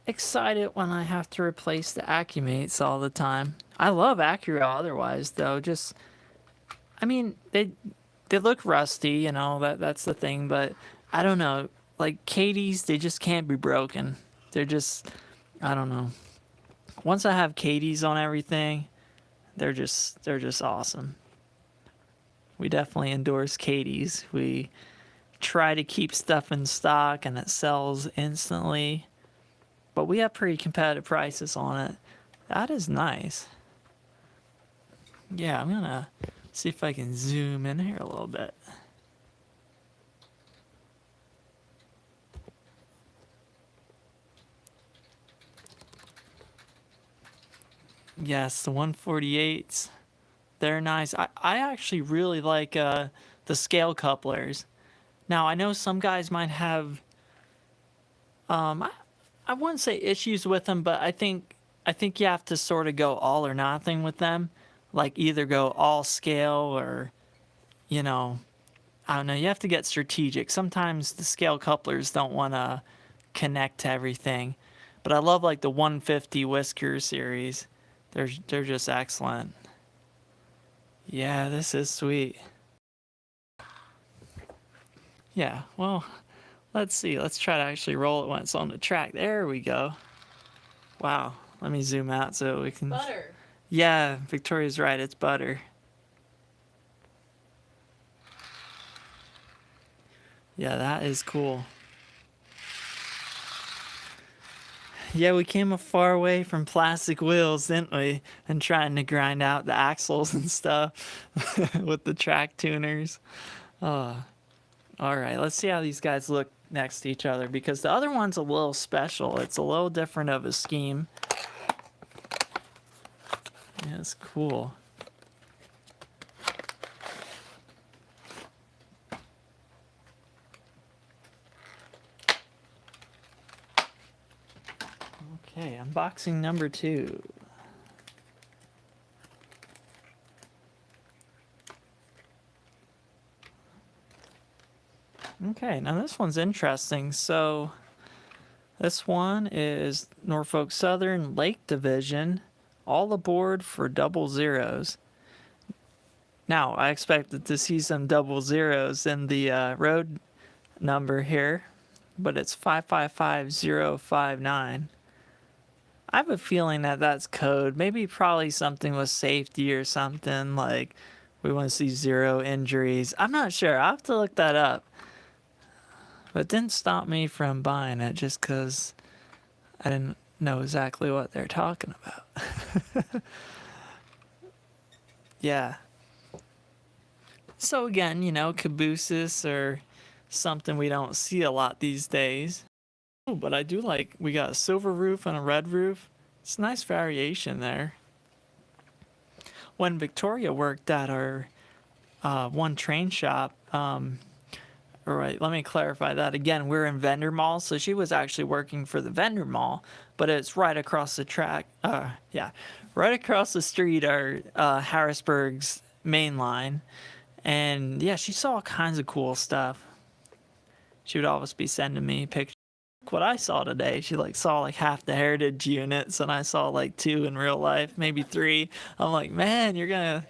excited when I have to replace the Accumates all the time. I love Acurel otherwise, though. Just, I mean, they look rusty, you know, that's the thing, but I don't know. Like KDs, they just can't be broken. They're just, I don't know. Once I have KDs on everything, they're just awesome. We definitely endorse KDs. We try to keep stuff in stock and it sells instantly. But we have pretty competitive prices on it. That is nice. Yeah, I'm gonna see if I can zoom in here a little bit. Yes, the 148s. They're nice. I actually really like the scale couplers. Now, I know some guys might have I wouldn't say issues with them, but I think you have to sort of go all or nothing with them. Like either go all scale or, you know, I don't know, you have to get strategic. Sometimes the scale couplers don't want to connect to everything. But I love like the 150 Whisker series. They're just excellent. Yeah, this is sweet. Yeah, well, let's see. Let's try to actually roll it when it's on the track. There we go. Wow. Let me zoom out so we can... Butter. Yeah, Victoria's right. It's butter. Yeah, that is cool. Yeah, we came a far way from plastic wheels, didn't we? And trying to grind out the axles and stuff with the track tuners. Oh. All right, let's see how these guys look next to each other because the other one's a little special. It's a little different of a scheme. Yeah, it's cool. Okay, unboxing number 2. Okay, now this one's interesting. So this one is Norfolk Southern Lake Division, all aboard for 00s. Now, I expected to see some 00s in the road number here, but it's 555059. I have a feeling that that's code. Maybe probably something with safety or something, like We want to see 0 injuries. I'm not sure. I'll have to look that up. But it didn't stop me from buying it just because I didn't know exactly what they're talking about. Yeah. So again, cabooses are something we don't see a lot these days. Oh, but I do like, we got a silver roof and a red roof. It's a nice variation there. When Victoria worked at our one train shop, all right, let me clarify that again. We're in vendor mall, so she was actually working for the vendor mall, but it's right across the track. Right across the street are Harrisburg's main line, and yeah, she saw all kinds of cool stuff. She would always be sending me pictures. What I saw today, she saw half the heritage units, and I saw 2 in real life, maybe 3. I'm like, man, you're gonna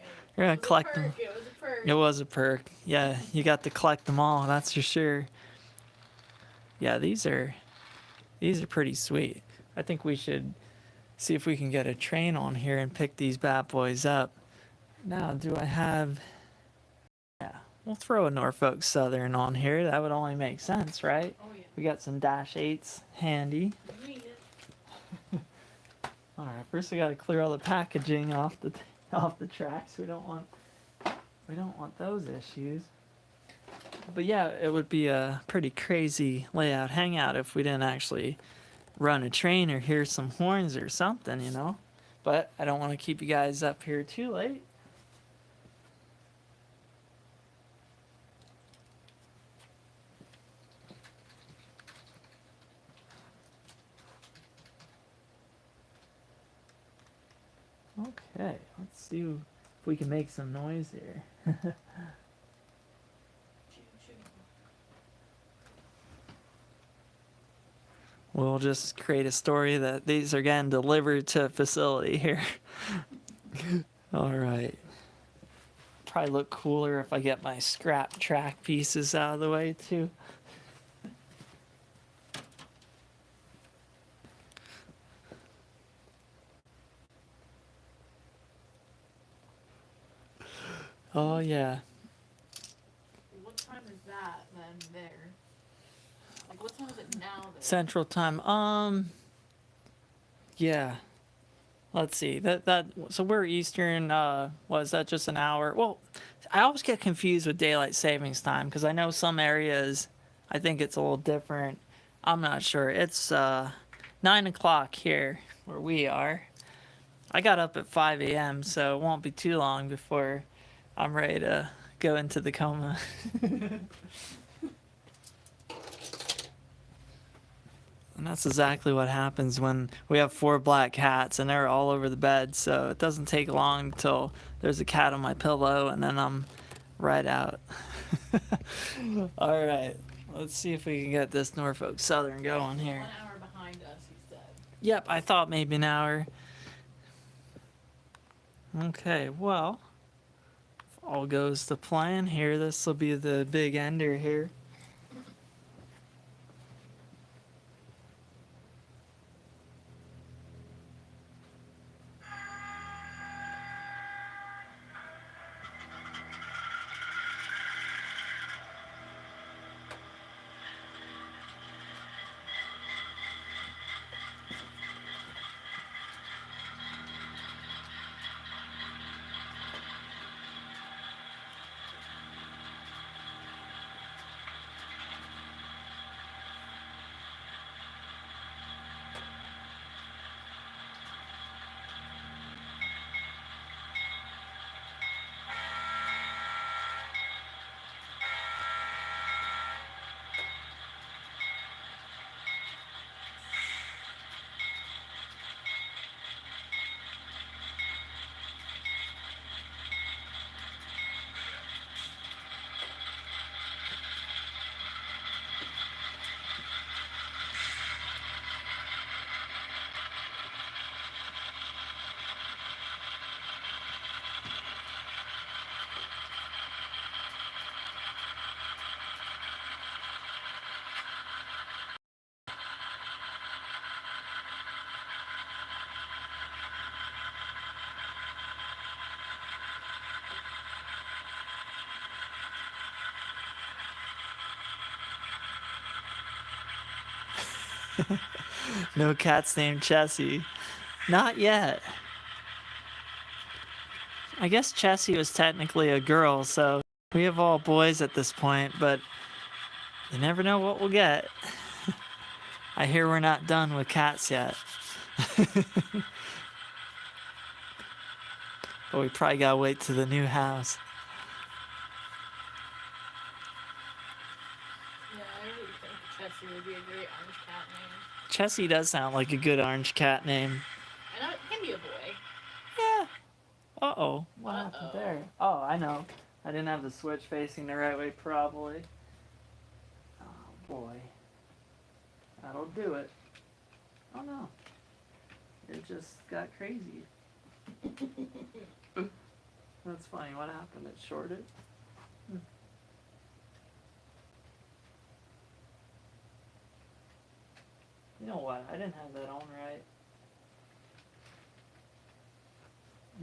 collect them. It was a perk. It was a perk. Yeah, you got to collect them all. That's for sure. Yeah, these are pretty sweet. I think we should see if we can get a train on here and pick these bad boys up. Now, do I have? Yeah, we'll throw a Norfolk Southern on here. That would only make sense, right? Oh yeah. We got some -8s handy. You need it. All right, first we got to clear all the packaging off the tracks. We don't want those issues. But yeah, it would be a pretty crazy layout hangout if we didn't actually run a train or hear some horns or something. But I don't want to keep you guys up here too late. Okay, let's see if we can make some noise here. We'll just create a story that these are getting delivered to a facility here. All right. Probably look cooler if I get my scrap track pieces out of the way too. Oh yeah. What time is that then there? What time is it now there? Central Time. Yeah. Let's see. So we're Eastern. Was that just an hour? Well, I always get confused with daylight savings time because I know some areas, I think it's a little different. I'm not sure. It's 9 o'clock here where we are. I got up at 5 a.m., so it won't be too long before I'm ready to go into the coma. And that's exactly what happens when we have 4 black cats and they're all over the bed. So it doesn't take long until there's a cat on my pillow and then I'm right out. All right. Let's see if we can get this Norfolk Southern going here. 1 hour behind us, he said. Yep, I thought maybe an hour. Okay, well, if all goes to plan here, this will be the big ender here. No cats named Chessie. Not yet. I guess Chessie was technically a girl, so we have all boys at this point, but you never know what we'll get. I hear we're not done with cats yet. But we probably gotta wait to the new house. Yeah, I really think Chessie would be a great orange cat name. Chessie does sound like a good orange cat name. I know it can be a boy. Yeah. Uh-oh. What happened Uh-oh. there? Oh, I know. I didn't have the switch facing the right way, probably. Oh, boy. That'll do it. Oh, no. It just got crazy. That's funny. What happened? It shorted? You know what? I didn't have that on right.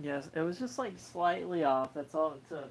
Yes, it was just like slightly off. That's all it took.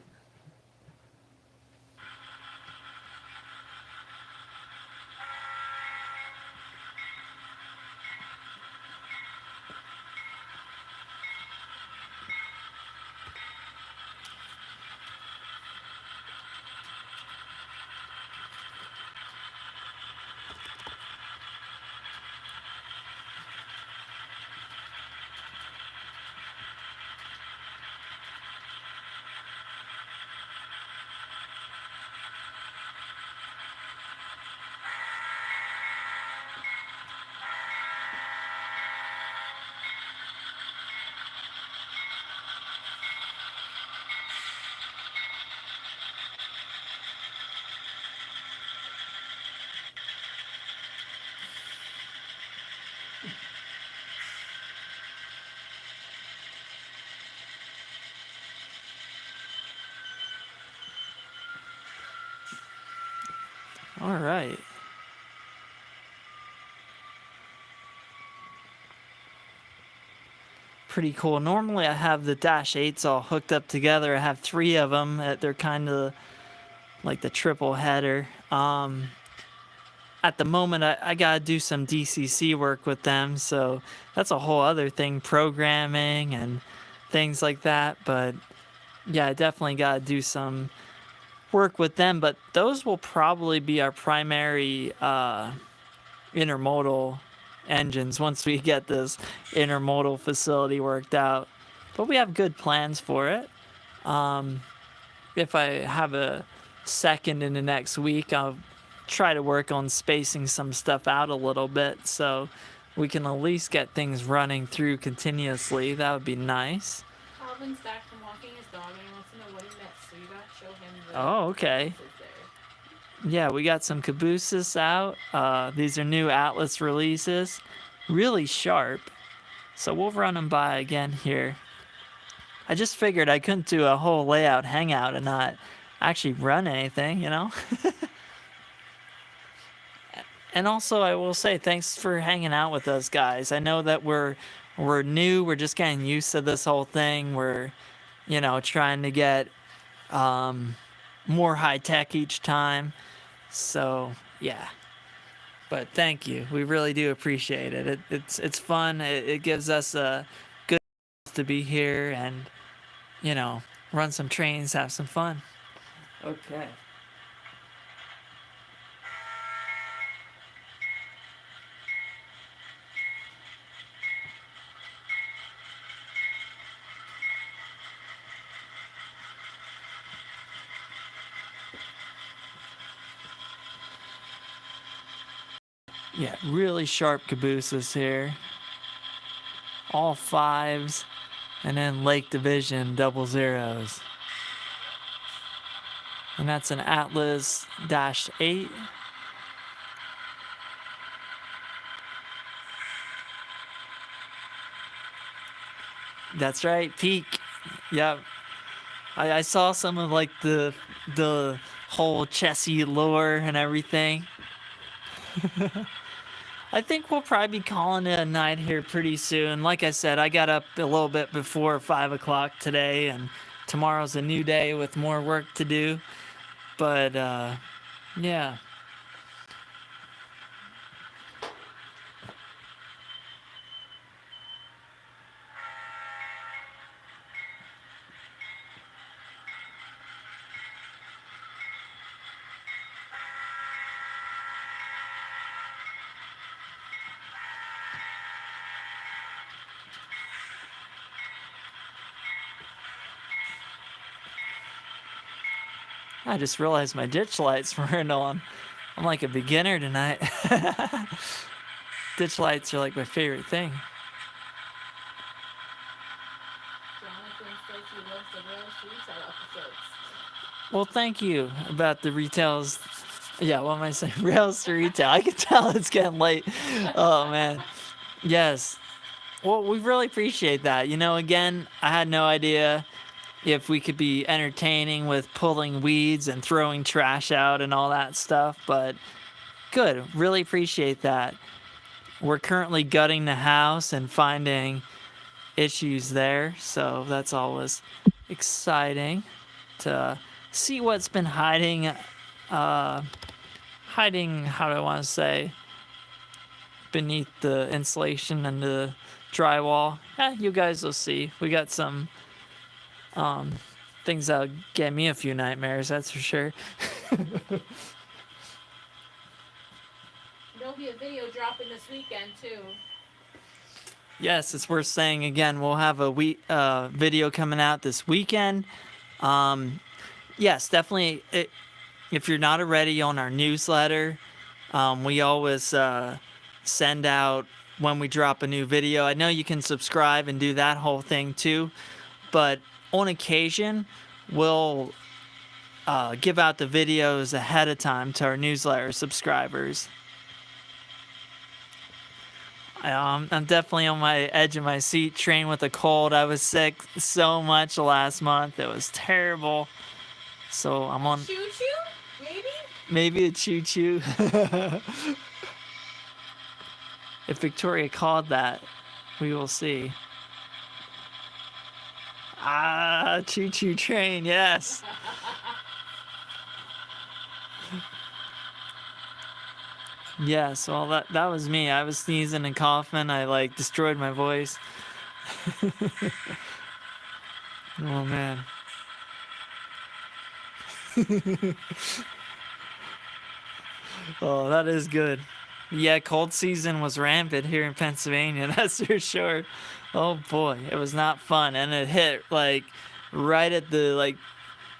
All right. Pretty cool. Normally I have the Dash 8s all hooked up together. I have 3 of them. They're kind of like the triple header. At the moment, I got to do some DCC work with them, so that's a whole other thing, programming and things like that. But yeah, I definitely got to do some work with them, but those will probably be our primary intermodal engines once we get this intermodal facility worked out. But we have good plans for it. If I have a second in the next week, I'll try to work on spacing some stuff out a little bit so we can at least get things running through continuously. That would be nice. Calvin's back from walking his dog and he wants to know what he missed, so you gotta show him the Oh, okay. there. Yeah, we got some Cabooses out. These are new Atlas releases. Really sharp. So we'll run them by again here. I just figured I couldn't do a whole layout hangout and not actually run anything, you know? And also, I will say thanks for hanging out with us, guys. I know that we're new. We're just getting used to this whole thing. We're, trying to get more high tech each time. So yeah. But thank you. We really do appreciate it. It's fun. It gives us a good to be here and run some trains, have some fun. Okay. Yeah, really sharp cabooses here. All 5s, and then Lake Division 00s. And that's an Atlas -8. That's right, peak. Yep. I saw some of like the whole Chessie lore and everything. I think we'll probably be calling it a night here pretty soon. Like I said, I got up a little bit before 5 o'clock today, and tomorrow's a new day with more work to do. But, yeah. I just realized my ditch lights weren't on. I'm like a beginner tonight. Ditch lights are like my favorite thing. Jonathan says he loves the Real Retail episodes. Well, thank you about the retails. Yeah, what am I saying? Rails to retail. I can tell it's getting late. Oh, man. Yes. Well, we really appreciate that. You know, again, I had no idea if we could be entertaining with pulling weeds and throwing trash out and all that stuff, but good. Really appreciate that. We're currently gutting the house and finding issues there, so that's always exciting to see what's been hiding, how do I want to say, beneath the insulation and the drywall. You guys will see. We got some things that'll get me a few nightmares, that's for sure. There'll be a video dropping this weekend too. Yes, it's worth saying again. We'll have a video coming out this weekend. Yes, definitely. If you're not already on our newsletter, we always send out when we drop a new video. I know you can subscribe and do that whole thing too, but on occasion, we'll give out the videos ahead of time to our newsletter subscribers. I'm definitely on my edge of my seat, trained with a cold. I was sick so much last month. It was terrible. So I'm on... Choo-choo? Maybe? Maybe a choo-choo. If Victoria called that, we will see. Choo-choo train, yes. Yes, well, that was me. I was sneezing and coughing. I, destroyed my voice. Oh, man. Oh, that is good. Yeah, cold season was rampant here in Pennsylvania, that's for sure. Oh, boy, it was not fun. And it hit, right at the,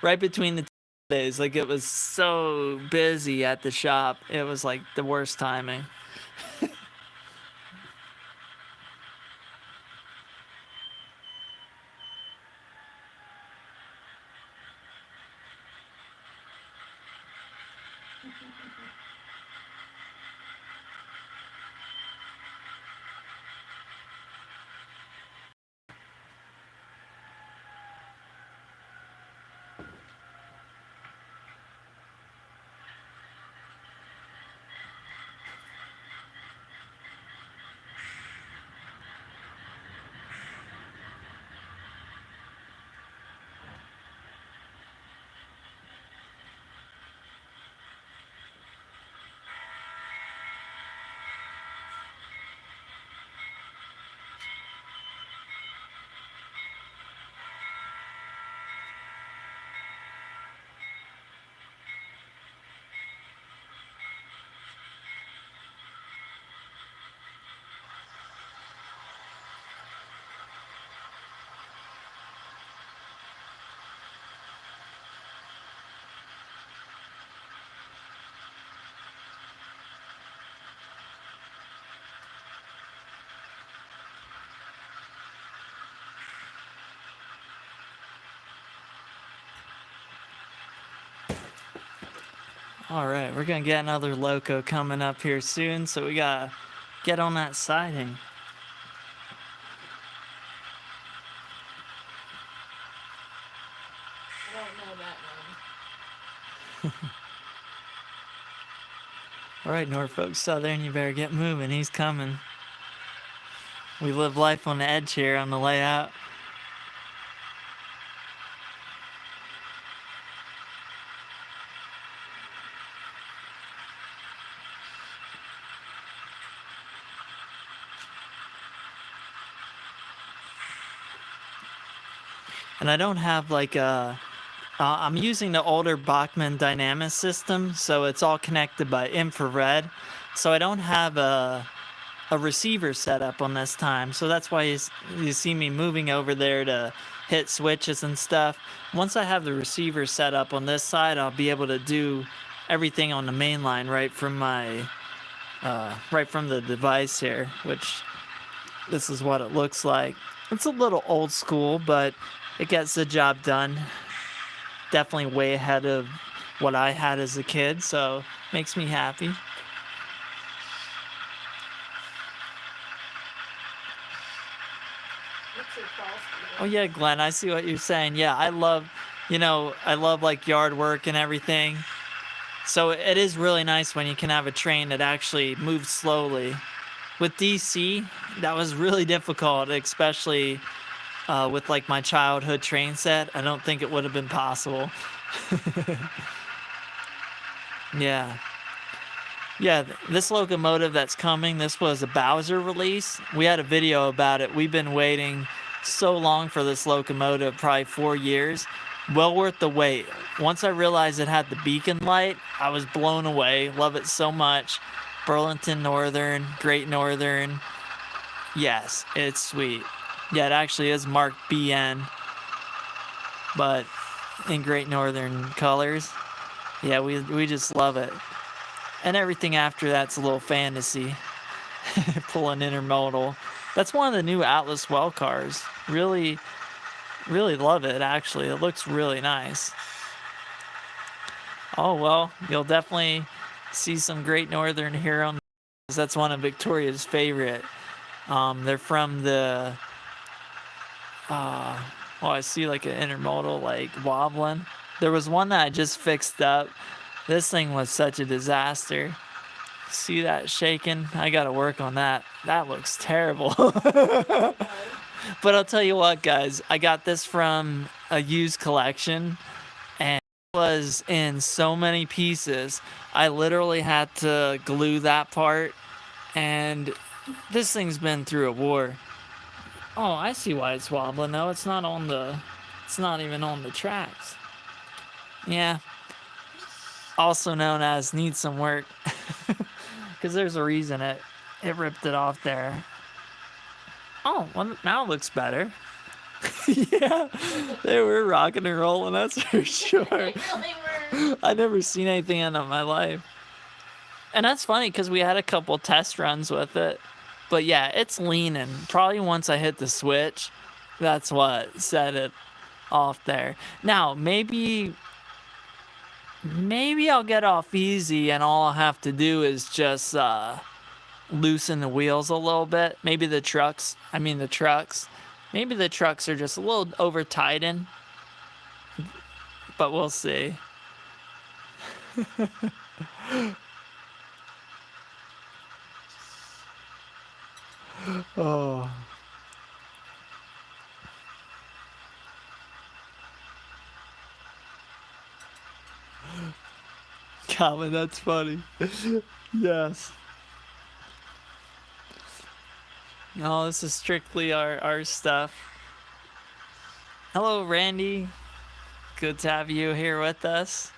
right between the days. It was so busy at the shop. It was, the worst timing. All right, we're going to get another loco coming up here soon, so we got to get on that siding. I don't know that one. All right, Norfolk Southern, you better get moving. He's coming. We live life on the edge here on the layout. And I don't have I'm using the older Bachmann Dynamics system, so it's all connected by infrared. So I don't have a a receiver set up on this time, so that's why you see me moving over there to hit switches and stuff. Once I have the receiver set up on this side, I'll be able to do everything on the main line right from my right from the device here, which this is what it looks like. It's a little old school, but it gets the job done. Definitely way ahead of what I had as a kid, so makes me happy. What's your crawl speed? Oh yeah, Glenn, I see what you're saying. Yeah, I love like yard work and everything. So it is really nice when you can have a train that actually moves slowly. With DC, that was really difficult, especially with like my childhood train set. I don't think it would have been possible. Yeah. Yeah, this locomotive that's coming, this was a Bowser release. We had a video about it. We've been waiting so long for this locomotive, probably 4 years. Well worth the wait. Once I realized it had the beacon light, I was blown away. Love it so much. Burlington Northern, Great Northern. Yes, it's sweet. Yeah, it actually is marked BN, but in Great Northern colors. Yeah, we just love it. And everything after that's a little fantasy. Pulling intermodal. That's one of the new Atlas Well cars. Really, really love it, actually. It looks really nice. Oh, well, you'll definitely see some Great Northern here on. That's one of Victoria's favorite. They're from the. I see like an intermodal like wobbling. There was one that I just fixed up. This thing was such a disaster. See that shaking? I gotta work on that. That looks terrible. But I'll tell you what, guys. I got this from a used collection, and it was in so many pieces. I literally had to glue that part, and this thing's been through a war. Oh, I see why it's wobbling. No, it's not on the. It's not even on the tracks. Yeah. Also known as needs some work, because there's a reason it ripped it off there. Oh, well, now it looks better. Yeah, they were rocking and rolling, that's for sure. They really were. I never seen anything in my life. And that's funny because we had a couple test runs with it. But yeah, it's leaning. Probably once I hit the switch, that's what set it off there. Now, maybe I'll get off easy and all I'll have to do is just loosen the wheels a little bit. Maybe the trucks. Maybe the trucks are just a little over tightened. But we'll see. Oh. Calvin, that's funny. Yes. No, this is strictly our stuff. Hello, Randy. Good to have you here with us.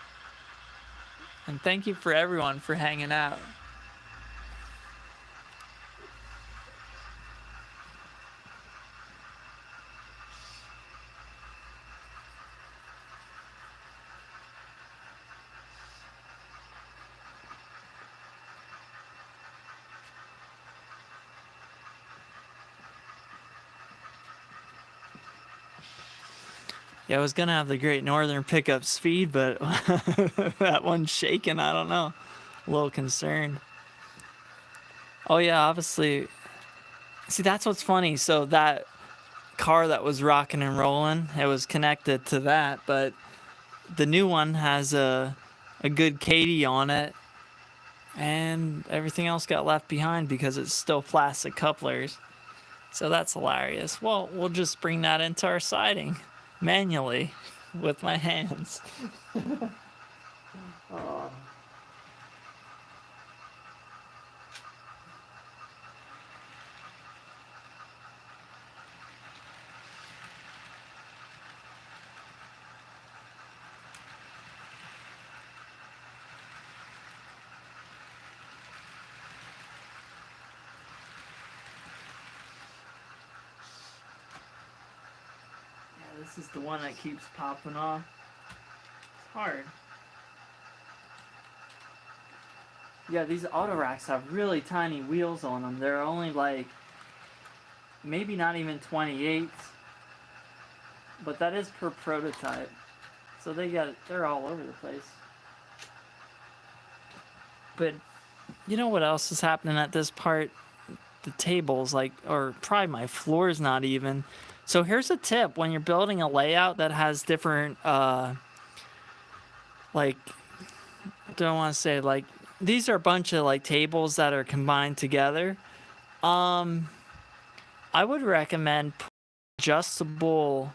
And thank you for everyone for hanging out. Yeah, I was gonna have the Great Northern pick up speed, but that one's shaking. I don't know. A little concerned. Oh yeah, obviously. See, that's what's funny. So that car that was rocking and rolling, it was connected to that, but the new one has a good Katie on it, and everything else got left behind because it's still plastic couplers. So that's hilarious. Well, we'll just bring that into our siding manually with my hands. Oh. this is the one that keeps popping off. It's hard. Yeah, these auto racks have really tiny wheels on them. They're only like maybe not even 28s, but that is per prototype. So they're all over the place. But you know what else is happening at this part? The tables, or probably my floor is not even. So here's a tip: when you're building a layout that has different, don't want to say these are a bunch of tables that are combined together. I would recommend adjustable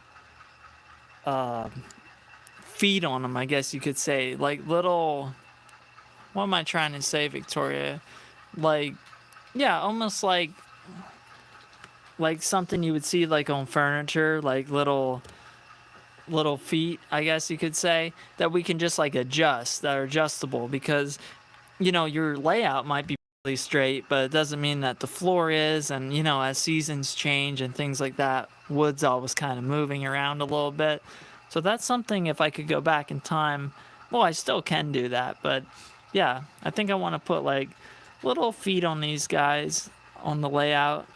feet on them, I guess you could say, little. What am I trying to say, Victoria? Yeah, almost like something you would see on furniture, little feet, I guess you could say, that we can just adjust, that are adjustable, because your layout might be really straight, but it doesn't mean that the floor is. And as seasons change and things like that, wood's always kind of moving around a little bit. So that's something, if I could go back in time, well, I still can do that, but yeah, I think I want to put little feet on these guys on the layout,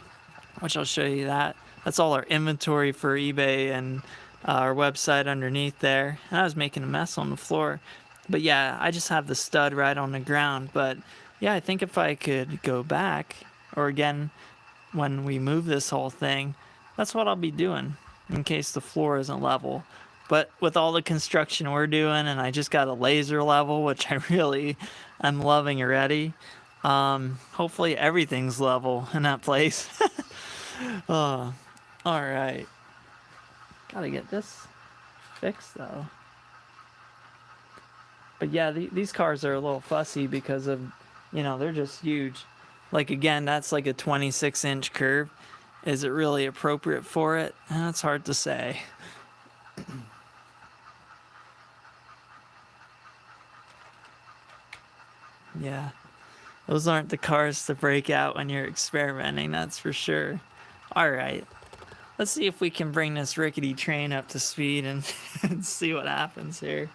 which I'll show you that. That's all our inventory for eBay and our website underneath there. And I was making a mess on the floor. But yeah, I just have the stud right on the ground. But yeah, I think if I could go back, or again, when we move this whole thing, that's what I'll be doing in case the floor isn't level. But with all the construction we're doing, and I just got a laser level, which I really am loving already. Hopefully everything's level in that place. Oh, all right. Gotta get this fixed though. But yeah, these cars are a little fussy because of, they're just huge. Again, that's a 26-inch curve. Is it really appropriate for it? It's hard to say. Yeah, those aren't the cars to break out when you're experimenting, that's for sure. All right, let's see if we can bring this rickety train up to speed and, and see what happens here.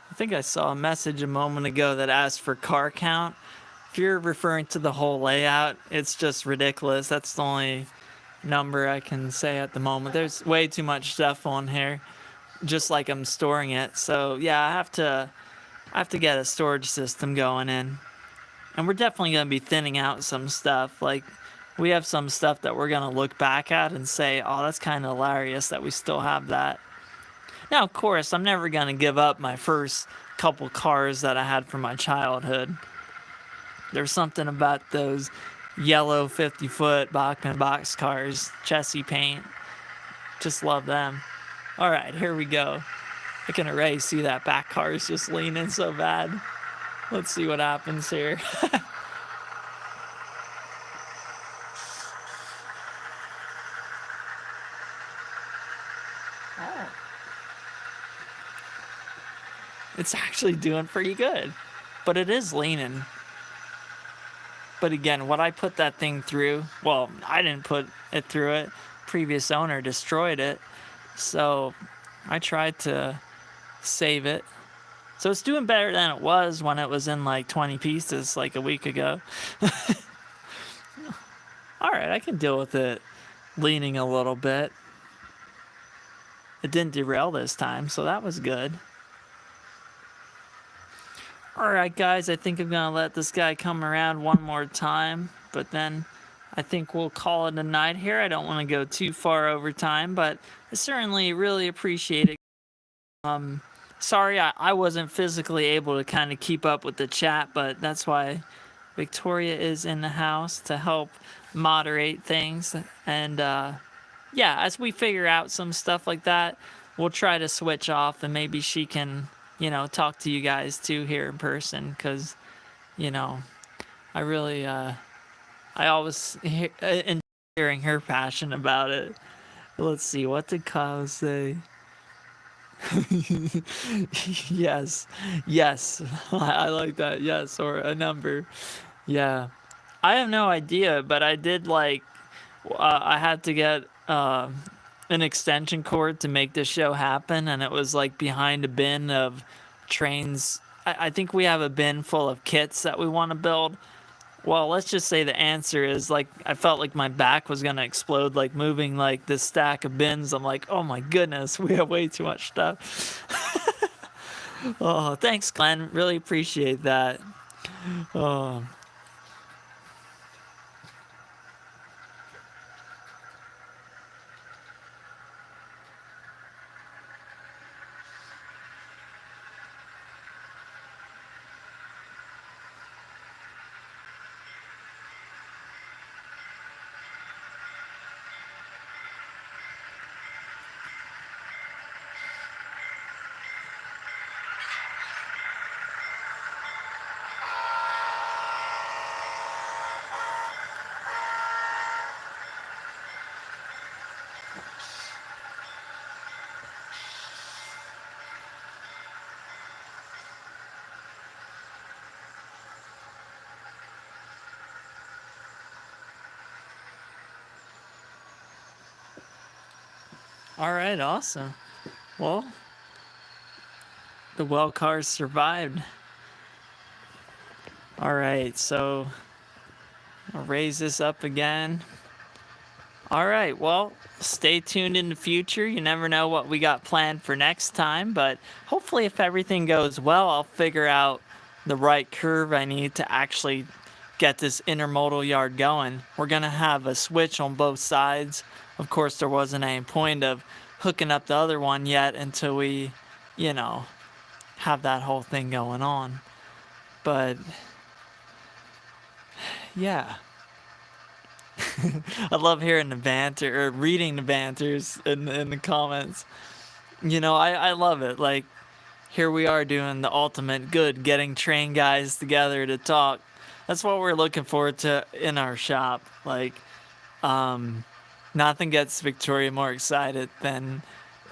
I think I saw a message a moment ago that asked for car count. If you're referring to the whole layout, it's just ridiculous. That's the only number I can say at the moment. There's way too much stuff on here, just like I'm storing it. So yeah, I have to get a storage system going in. And we're definitely going to be thinning out some stuff. We have some stuff that we're going to look back at and say, oh, that's kind of hilarious that we still have that. Now, of course, I'm never going to give up my first couple cars that I had from my childhood. There's something about those yellow 50-foot Bachmann box cars, chassis paint. Just love them. All right, here we go. I can already see that back car is just leaning so bad. Let's see what happens here. Oh. It's actually doing pretty good, but it is leaning. But again, what I put that thing through, well, I didn't put it through it. Previous owner destroyed it. So I tried to save it. So it's doing better than it was when it was in 20 pieces a week ago. All right, I can deal with it leaning a little bit. It didn't derail this time, so that was good. All right, guys, I think I'm going to let this guy come around one more time, but then I think we'll call it a night here. I don't want to go too far over time, but I certainly really appreciate it. Sorry I wasn't physically able to kind of keep up with the chat, but that's why Victoria is in the house to help moderate things. And yeah, as we figure out some stuff like that, we'll try to switch off and maybe she can talk to you guys too here in person, because I really I always enjoy hearing her passion about it. Let's see, what did Kyle say? Yes, yes, I like that. Yes, or a number. Yeah, I have no idea, but I did I had to get an extension cord to make this show happen, and it was like behind a bin of trains. I think we have a bin full of kits that we want to build. Well, let's just say the answer is like I felt like my back was gonna explode, like moving like this stack of bins. I'm like, oh my goodness, we have way too much stuff. Oh, thanks, Glenn. Really appreciate that. Oh. All right, awesome. Well, the well cars survived. All right, so I'll raise this up again. All right, well, stay tuned in the future. You never know what we got planned for next time, but hopefully if everything goes well, I'll figure out the right curve I need to actually get this intermodal yard going. We're going to have a switch on both sides. Of course, there wasn't any point of hooking up the other one yet until we, have that whole thing going on. But, yeah. I love hearing the banter or reading the banters in the comments. I love it. Like, here we are doing the ultimate good, getting train guys together to talk. That's what we're looking forward to in our shop. Like, nothing gets Victoria more excited than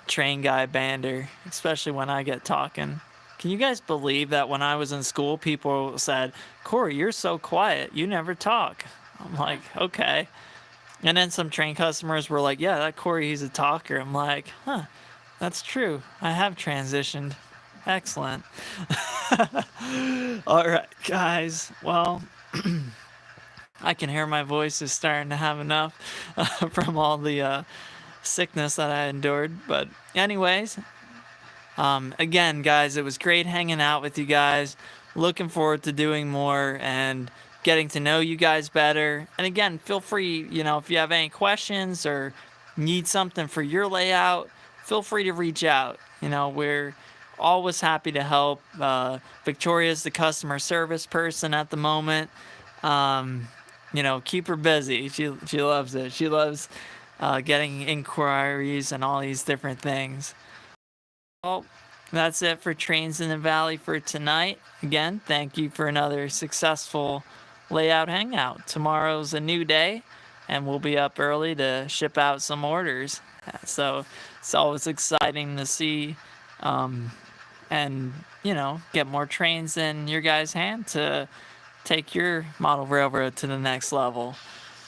train guy banter, especially when I get talking. Can you guys believe that when I was in school, people said, Corey, you're so quiet. You never talk. I'm like, okay. And then some train customers were like, yeah, that Corey, he's a talker. I'm like, huh, that's true. I have transitioned. Excellent. All right, guys. Well, I can hear my voice is starting to have enough from all the sickness that I endured. But anyways, again, guys, it was great hanging out with you guys. Looking forward to doing more and getting to know you guys better. And again, feel free, if you have any questions or need something for your layout, feel free to reach out. We're always happy to help. Victoria's the customer service person at the moment. Keep her busy. She loves it. She loves getting inquiries and all these different things. Well, that's it for Trains in the Valley for tonight. Again, thank you for another successful layout hangout. Tomorrow's a new day, and we'll be up early to ship out some orders. So it's always exciting to see and, get more trains in your guys' hand to take your model railroad to the next level.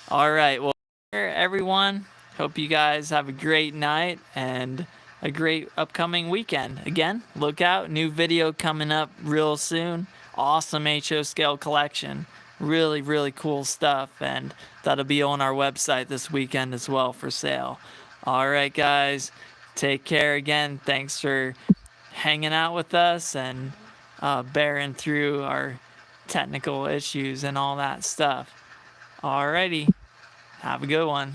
All right, well, everyone, hope you guys have a great night and a great upcoming weekend. Again, look out, new video coming up real soon. Awesome HO scale collection. Really, really cool stuff, and that'll be on our website this weekend as well for sale. All right, guys, take care again. Thanks for hanging out with us and bearing through our technical issues and all that stuff. Alrighty, have a good one.